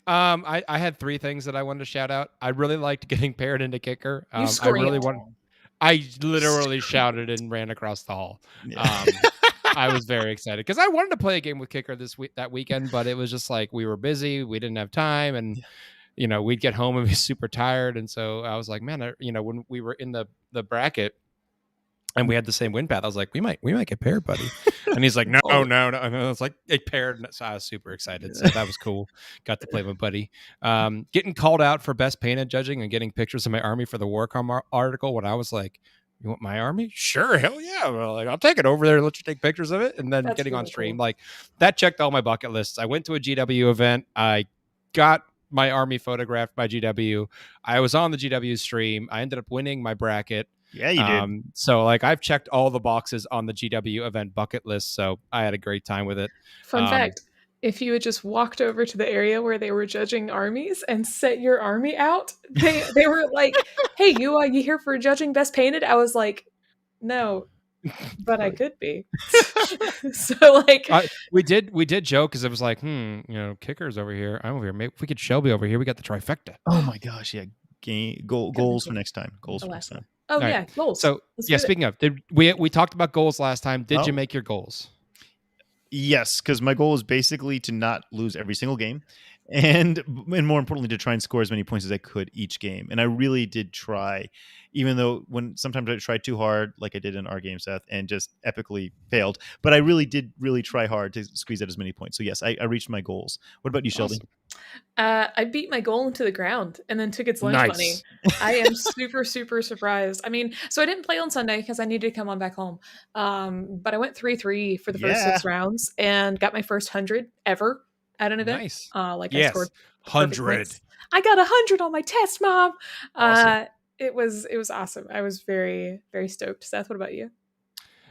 I had 3 things that I wanted to shout out. I really liked getting paired into kicker. I literally shouted and ran across the hall. I was very excited because I wanted to play a game with kicker that weekend, but it was just like we were busy, we didn't have time, and you know, we'd get home and be super tired. And so I was like, man, when we were in the bracket and we had the same win path, I was like, we might get paired, buddy. And he's like, no. And I was like, it paired. So I was super excited. So that was cool. Got to play with my buddy. Getting called out for best painted judging and getting pictures of my army for the Warcom article when I was like, you want my army? Sure, hell yeah. Well, like, I'll take it over there and let you take pictures of it. And then getting really on stream, cool. Like that checked all my bucket lists. I went to a GW event. I got my army photographed by GW. I was on the GW stream. I ended up winning my bracket. Yeah, you did. So like I've checked all the boxes on the GW event bucket list. So I had a great time with it. Fun fact. If you had just walked over to the area where they were judging armies and set your army out, they were like, hey, you here for judging best painted? I was like, no, but I could be. So like we did joke because it was like, kicker's over here. I'm over here. Maybe if we get Shelby over here, we got the trifecta. Oh my gosh, yeah. Goals for next time. Goals for next time. Oh yeah, goals. So speaking of, we talked about goals last time. Did you make your goals? Yes, because my goal is basically to not lose every single game, and more importantly, to try and score as many points as I could each game. And I really did try, even though sometimes I tried too hard, like I did in our game, Seth, and just epically failed. But I really did try hard to squeeze out as many points. So yes, I reached my goals. What about you, Shelby? Awesome. I beat my goal into the ground and then took its lunch money. I am super, super surprised. I mean, so I didn't play on Sunday because I needed to come on back home. But I went 3-3 for the first 6 rounds and got my first 100 ever at an event. Nice. I scored 100. I got 100 on my test, Mom. Awesome. It was awesome. I was very, very stoked. Seth, what about you?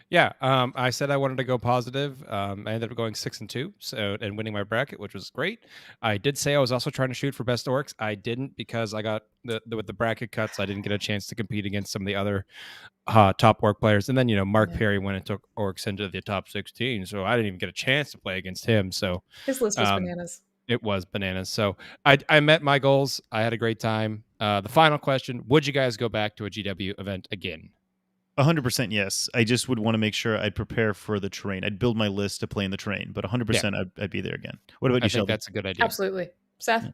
Yeah, I said I wanted to go positive. I ended up going 6-2, and winning my bracket, which was great. I did say I was also trying to shoot for best orcs. I didn't because I got with the bracket cuts. I didn't get a chance to compete against some of the other top orc players. And then Mark Perry went and took orcs into the top 16, so I didn't even get a chance to play against him. So his list was bananas. It was bananas. So I met my goals. I had a great time. The final question: would you guys go back to a GW event again? 100% yes. I just would want to make sure I'd prepare for the terrain. I'd build my list to play in the terrain, but 100% I'd be there again. What about you, I think Shelby? that's a good idea. Absolutely. Seth? Yeah.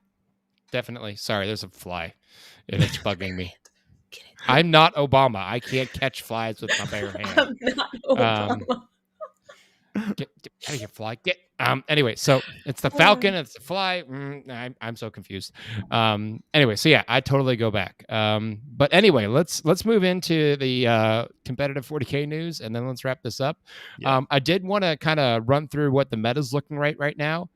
Definitely. Sorry, there's a fly. And it's bugging me. I'm not Obama. I can't catch flies with my bare hand. I'm not Obama. Get out of here, fly. Anyway, so it's the Falcon, it's the fly. I'm so confused. Anyway, so yeah, I totally go back. But anyway, let's move into the competitive 40K news, and then let's wrap this up. Yeah. I did want to kind of run through what the meta's looking right now.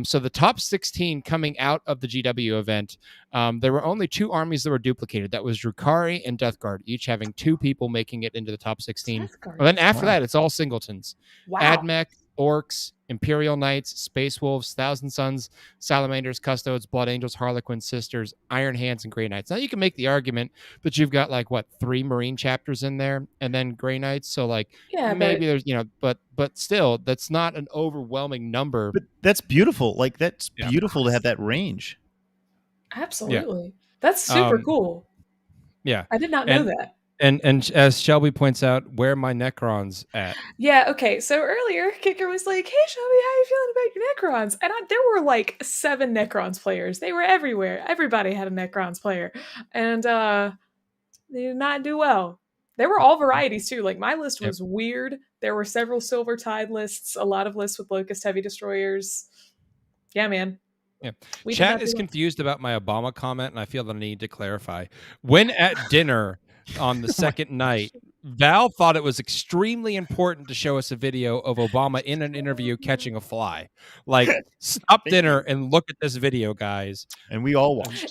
So the top 16 coming out of the GW event, there were only 2 armies that were duplicated. That was Drukhari and Death Guard, each having 2 people making it into the top 16. And then after that, it's all singletons. Wow. Admech, Orcs, Imperial Knights, Space Wolves, Thousand Suns, Salamanders, Custodes, Blood Angels, Harlequin Sisters, Iron Hands, and Grey Knights. Now you can make the argument that you've got 3 Marine chapters in there, and then Grey Knights. So maybe there's but still, that's not an overwhelming number. But that's beautiful. That's beautiful to have that range. Absolutely. Yeah. That's super cool. Yeah, I did not know that. And as Shelby points out, where are my Necrons at? Yeah, okay. So earlier, Kicker was like, hey, Shelby, how are you feeling about your Necrons? And there were 7 Necrons players. They were everywhere. Everybody had a Necrons player. And they did not do well. There were all varieties, too. My list was weird. There were several Silver Tide lists, a lot of lists with Locust Heavy Destroyers. Yeah, man. Yeah. Chat is confused about my Obama comment, and I feel the need to clarify. When at dinner on the second night, Val thought it was extremely important to show us a video of Obama in an interview catching a fly. Stop dinner and look at this video, guys. And we all watched.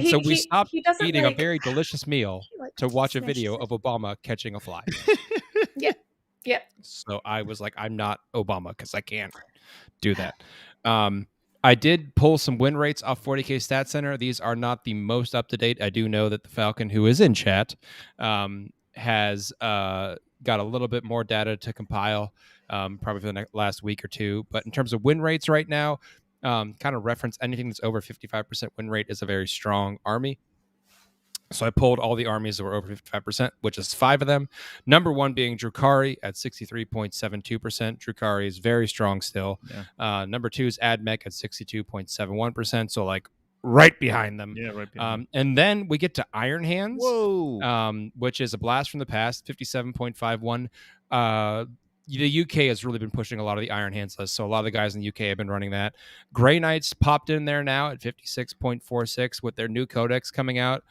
So we stopped eating a very delicious meal to watch a video of Obama catching a fly. Yeah. So I was like, I'm not Obama because I can't do that. I did pull some win rates off 40K Stat Center. These are not the most up to date. I do know that the Falcon, who is in chat, has got a little bit more data to compile, probably for the last week or 2. But in terms of win rates right now, kind of reference anything that's over 55% win rate is a very strong army. So I pulled all the armies that were over 55%, which is 5 of them. Number 1 being Drukhari at 63.72%. Drukhari is very strong still. Yeah. Number 2 is Admech at 62.71%. So right behind them. Yeah, right behind them. And then we get to Iron Hands. Whoa. Which is a blast from the past, 57.51. The UK has really been pushing a lot of the Iron Hands list, so a lot of the guys in the UK have been running that. Grey Knights popped in there now at 56.46 with their new codex coming out.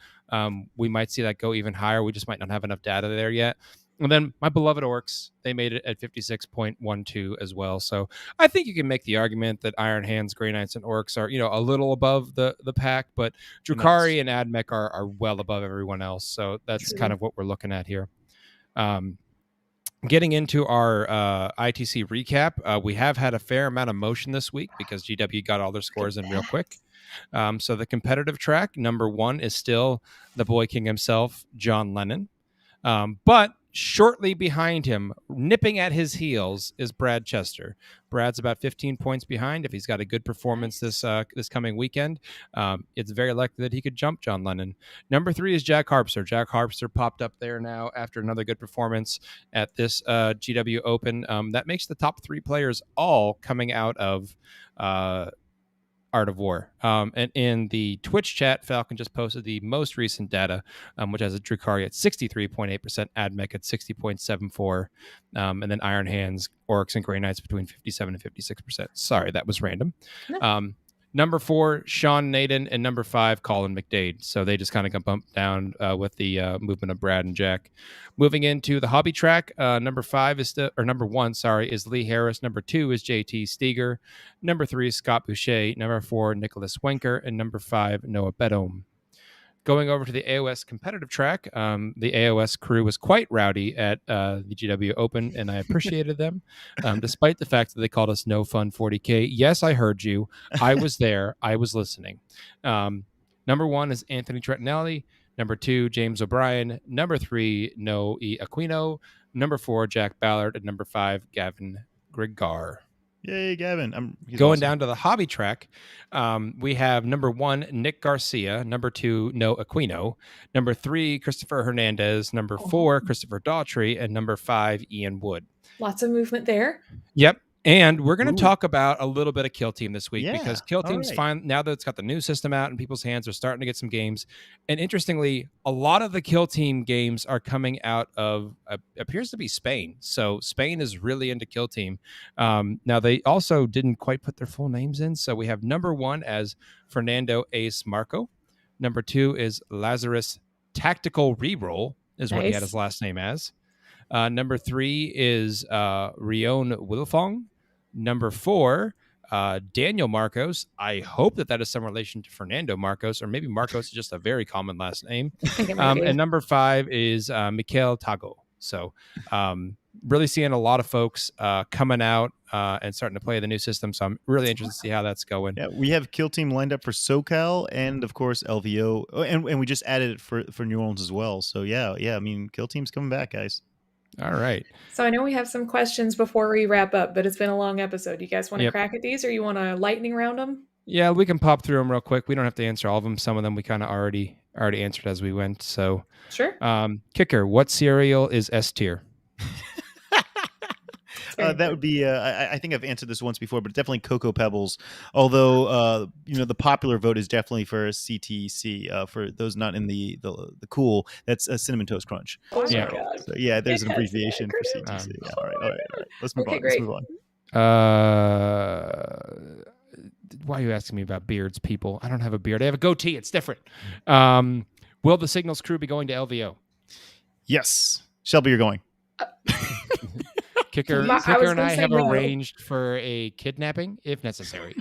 We might see that go even higher. We just might not have enough data there yet. And then my beloved Orcs, they made it at 56.12 as well. So I think you can make the argument that Iron Hands, Grey Knights, and Orcs are a little above the pack, but Drukhari and Admech are well above everyone else. So that's kind of what we're looking at here. Getting into our ITC recap, we have had a fair amount of motion this week because GW got all their scores in real quick. So the competitive track, number 1 is still the boy king himself, John Lennon. But shortly behind him, nipping at his heels, is Brad Chester. Brad's about 15 points behind. If he's got a good performance this coming weekend, it's very likely that he could jump John Lennon. Number 3 is Jack Harpster. Jack Harpster popped up there now after another good performance at this GW Open. That makes the top 3 players all coming out of Art of War. And in the Twitch chat, Falcon just posted the most recent data, which has a Drukhari at 63.8%, Admech at 60.74%, and then Iron Hands, Orcs, and Grey Knights between 57 and 56%. Sorry, that was random. No. Number 4, Sean Naden, and number 5, Colin McDade. So they just kind of got bumped down with the movement of Brad and Jack. Moving into the hobby track, number 1 is Lee Harris. Number 2 is JT Steger. Number 3 is Scott Boucher. Number 4, Nicholas Wenker, and number 5, Noah Bedome. Going over to the AOS competitive track, the AOS crew was quite rowdy at the GW Open, and I appreciated them, despite the fact that they called us No Fun 40K. Yes, I heard you. I was there. I was listening. Number 1 is Anthony Trentinelli. Number 2, James O'Brien. Number 3, Noe Aquino. Number 4, Jack Ballard. And number 5, Gavin Grigar. Yay, Gavin. He's Going awesome. down to the hobby track, we have number 1, Nick Garcia. Number 2, No Aquino. Number 3, Christopher Hernandez. Number 4, Christopher Daughtry. And number 5, Ian Wood. Lots of movement there. Yep. And we're going to talk about a little bit of Kill Team this week because Kill Team's fine now that it's got the new system out in people's hands. They're starting to get some games. And interestingly, a lot of the Kill Team games are coming out of appears to be Spain. So Spain is really into Kill Team. Now, they also didn't quite put their full names in. So we have number 1 as Fernando Ace Marco. Number 2 is Lazarus Tactical Reroll is what he had his last name as. Number 3 is Rion Wilfong. Number 4, Daniel Marcos. I hope that is some relation to Fernando Marcos, or maybe Marcos is just a very common last name. And number 5 is Mikel Tago. So really seeing a lot of folks coming out and starting to play the new system. So I'm really interested to see how that's going. Yeah, we have Kill Team lined up for SoCal and, of course, LVO. And we just added it for New Orleans as well. So, yeah, I mean, Kill Team's coming back, guys. All right. So I know we have some questions before we wrap up, but it's been a long episode. You guys want to crack at these, or you want to lightning round them? Yeah, we can pop through them real quick. We don't have to answer all of them. Some of them we kind of already answered as we went. So sure. Kicker, what cereal is S tier? That would be. I think I've answered this once before, but definitely Cocoa Pebbles. Although the popular vote is definitely for CTC. For those not in the cool, that's a Cinnamon Toast Crunch. Oh my God. So, yeah, there's an abbreviation for CTC. All right. Let's move on. Great. Let's move on. Why are you asking me about beards, people? I don't have a beard. I have a goatee. It's different. Will the Signals crew be going to LVO? Yes. Shelby, you're going. Kicker and I have arranged for a kidnapping if necessary.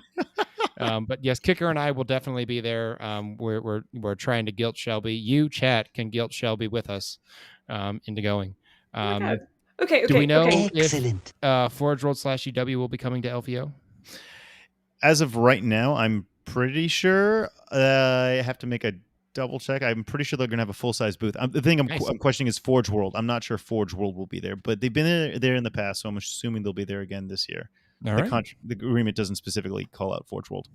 But yes, Kicker and I will definitely be there. We're trying to guilt Shelby. You, chat, can guilt Shelby with us into going. Okay. Do we know if Forge World /UW will be coming to LVO? As of right now, I'm pretty sure. I have to make a double check. I'm pretty sure they're going to have a full-size booth. The thing I'm questioning is Forge World. I'm not sure Forge World will be there, but they've been there in the past, so I'm assuming they'll be there again this year. All right. The agreement doesn't specifically call out Forge World.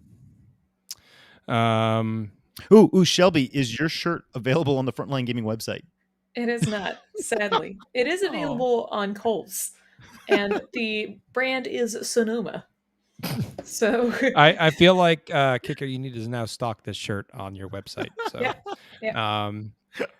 Ooh, Shelby, is your shirt available on the Frontline Gaming website? It is not, sadly. It is available on Kohl's, and the brand is Sonoma. So I feel like Kicker, you need to now stock this shirt on your website. So yeah.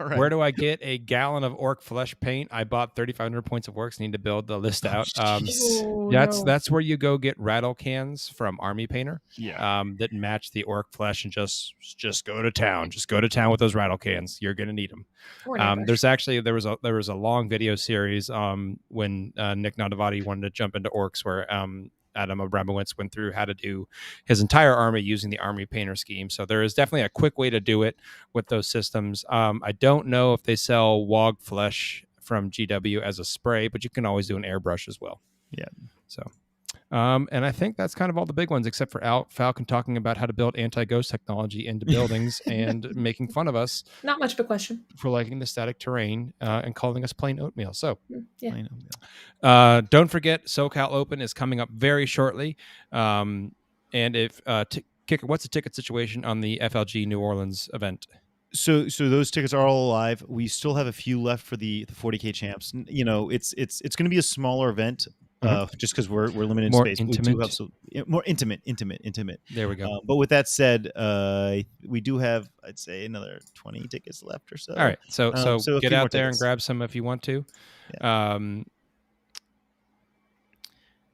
Right. Where do I get a gallon of orc flesh paint? I bought 3,500 points of orcs. Need to build the list out. That's where you go get rattle cans from Army Painter. Yeah. That match the orc flesh and just go to town. Just go to town with those rattle cans. You're gonna need them. There was a long video series when Nick Nadavati wanted to jump into orcs where Adam Abramowitz went through how to do his entire army using the Army Painter scheme. So there is definitely a quick way to do it with those systems. I don't know if they sell Wog Flesh from GW as a spray, but you can always do an airbrush as well. Yeah. So, and I think that's kind of all the big ones, except for Falcon talking about how to build anti-ghost technology into buildings and making fun of us. Not much of a question. For liking the static terrain and calling us plain oatmeal. So, yeah. Don't forget, SoCal Open is coming up very shortly. And if Kicker, what's the ticket situation on the FLG New Orleans event? So those tickets are all alive. We still have a few left for the 40K champs. It's going to be a smaller event. Just because we're limited in space. Intimate. We do have more intimate. There we go. But with that said, we do have, I'd say, another 20 tickets left or so. All right. So get out there and grab some if you want to. Yeah.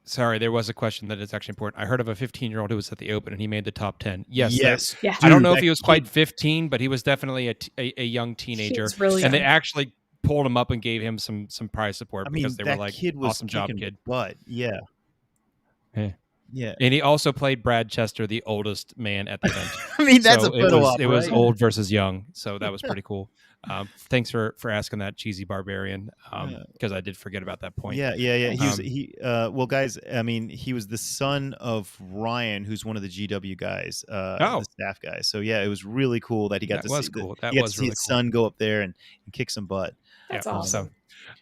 Sorry, there was a question that is actually important. I heard of a 15-year-old who was at the Open and he made the top 10. Yes. Yeah. I don't know if he was quite 15, but he was definitely a young teenager. Really and they actually pulled him up and gave him some prize support because they were like, kid was awesome job, kid. But yeah. And he also played Brad Chester, the oldest man at the event. I mean, that's a photo op, It was old versus young, so that was pretty cool. Thanks for asking that, cheesy barbarian, because I did forget about that point. Yeah. Well, guys, I mean, he was the son of Ryan, who's one of the GW guys, the staff guys. So yeah, it was really cool that he got to see cool. his son go up there and kick some butt. That's awesome.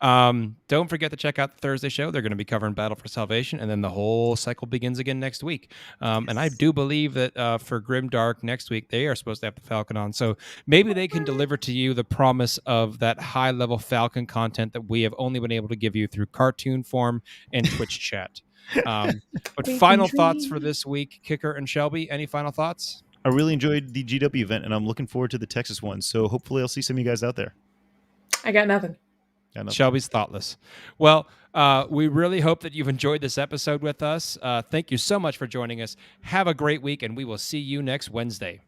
Don't forget to check out the Thursday show. They're going to be covering Battle for Salvation, and then the whole cycle begins again next week. And I do believe that for Grimdark next week, they are supposed to have the Falcon on. So maybe they can deliver to you the promise of that high-level Falcon content that we have only been able to give you through cartoon form and Twitch chat. But final thoughts for this week, Kicker and Shelby, any final thoughts? I really enjoyed the GW event, and I'm looking forward to the Texas one. So hopefully I'll see some of you guys out there. I got nothing. Shelby's thoughtless. Well, we really hope that you've enjoyed this episode with us. Thank you so much for joining us. Have a great week, and we will see you next Wednesday.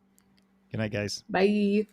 Good night, guys. Bye.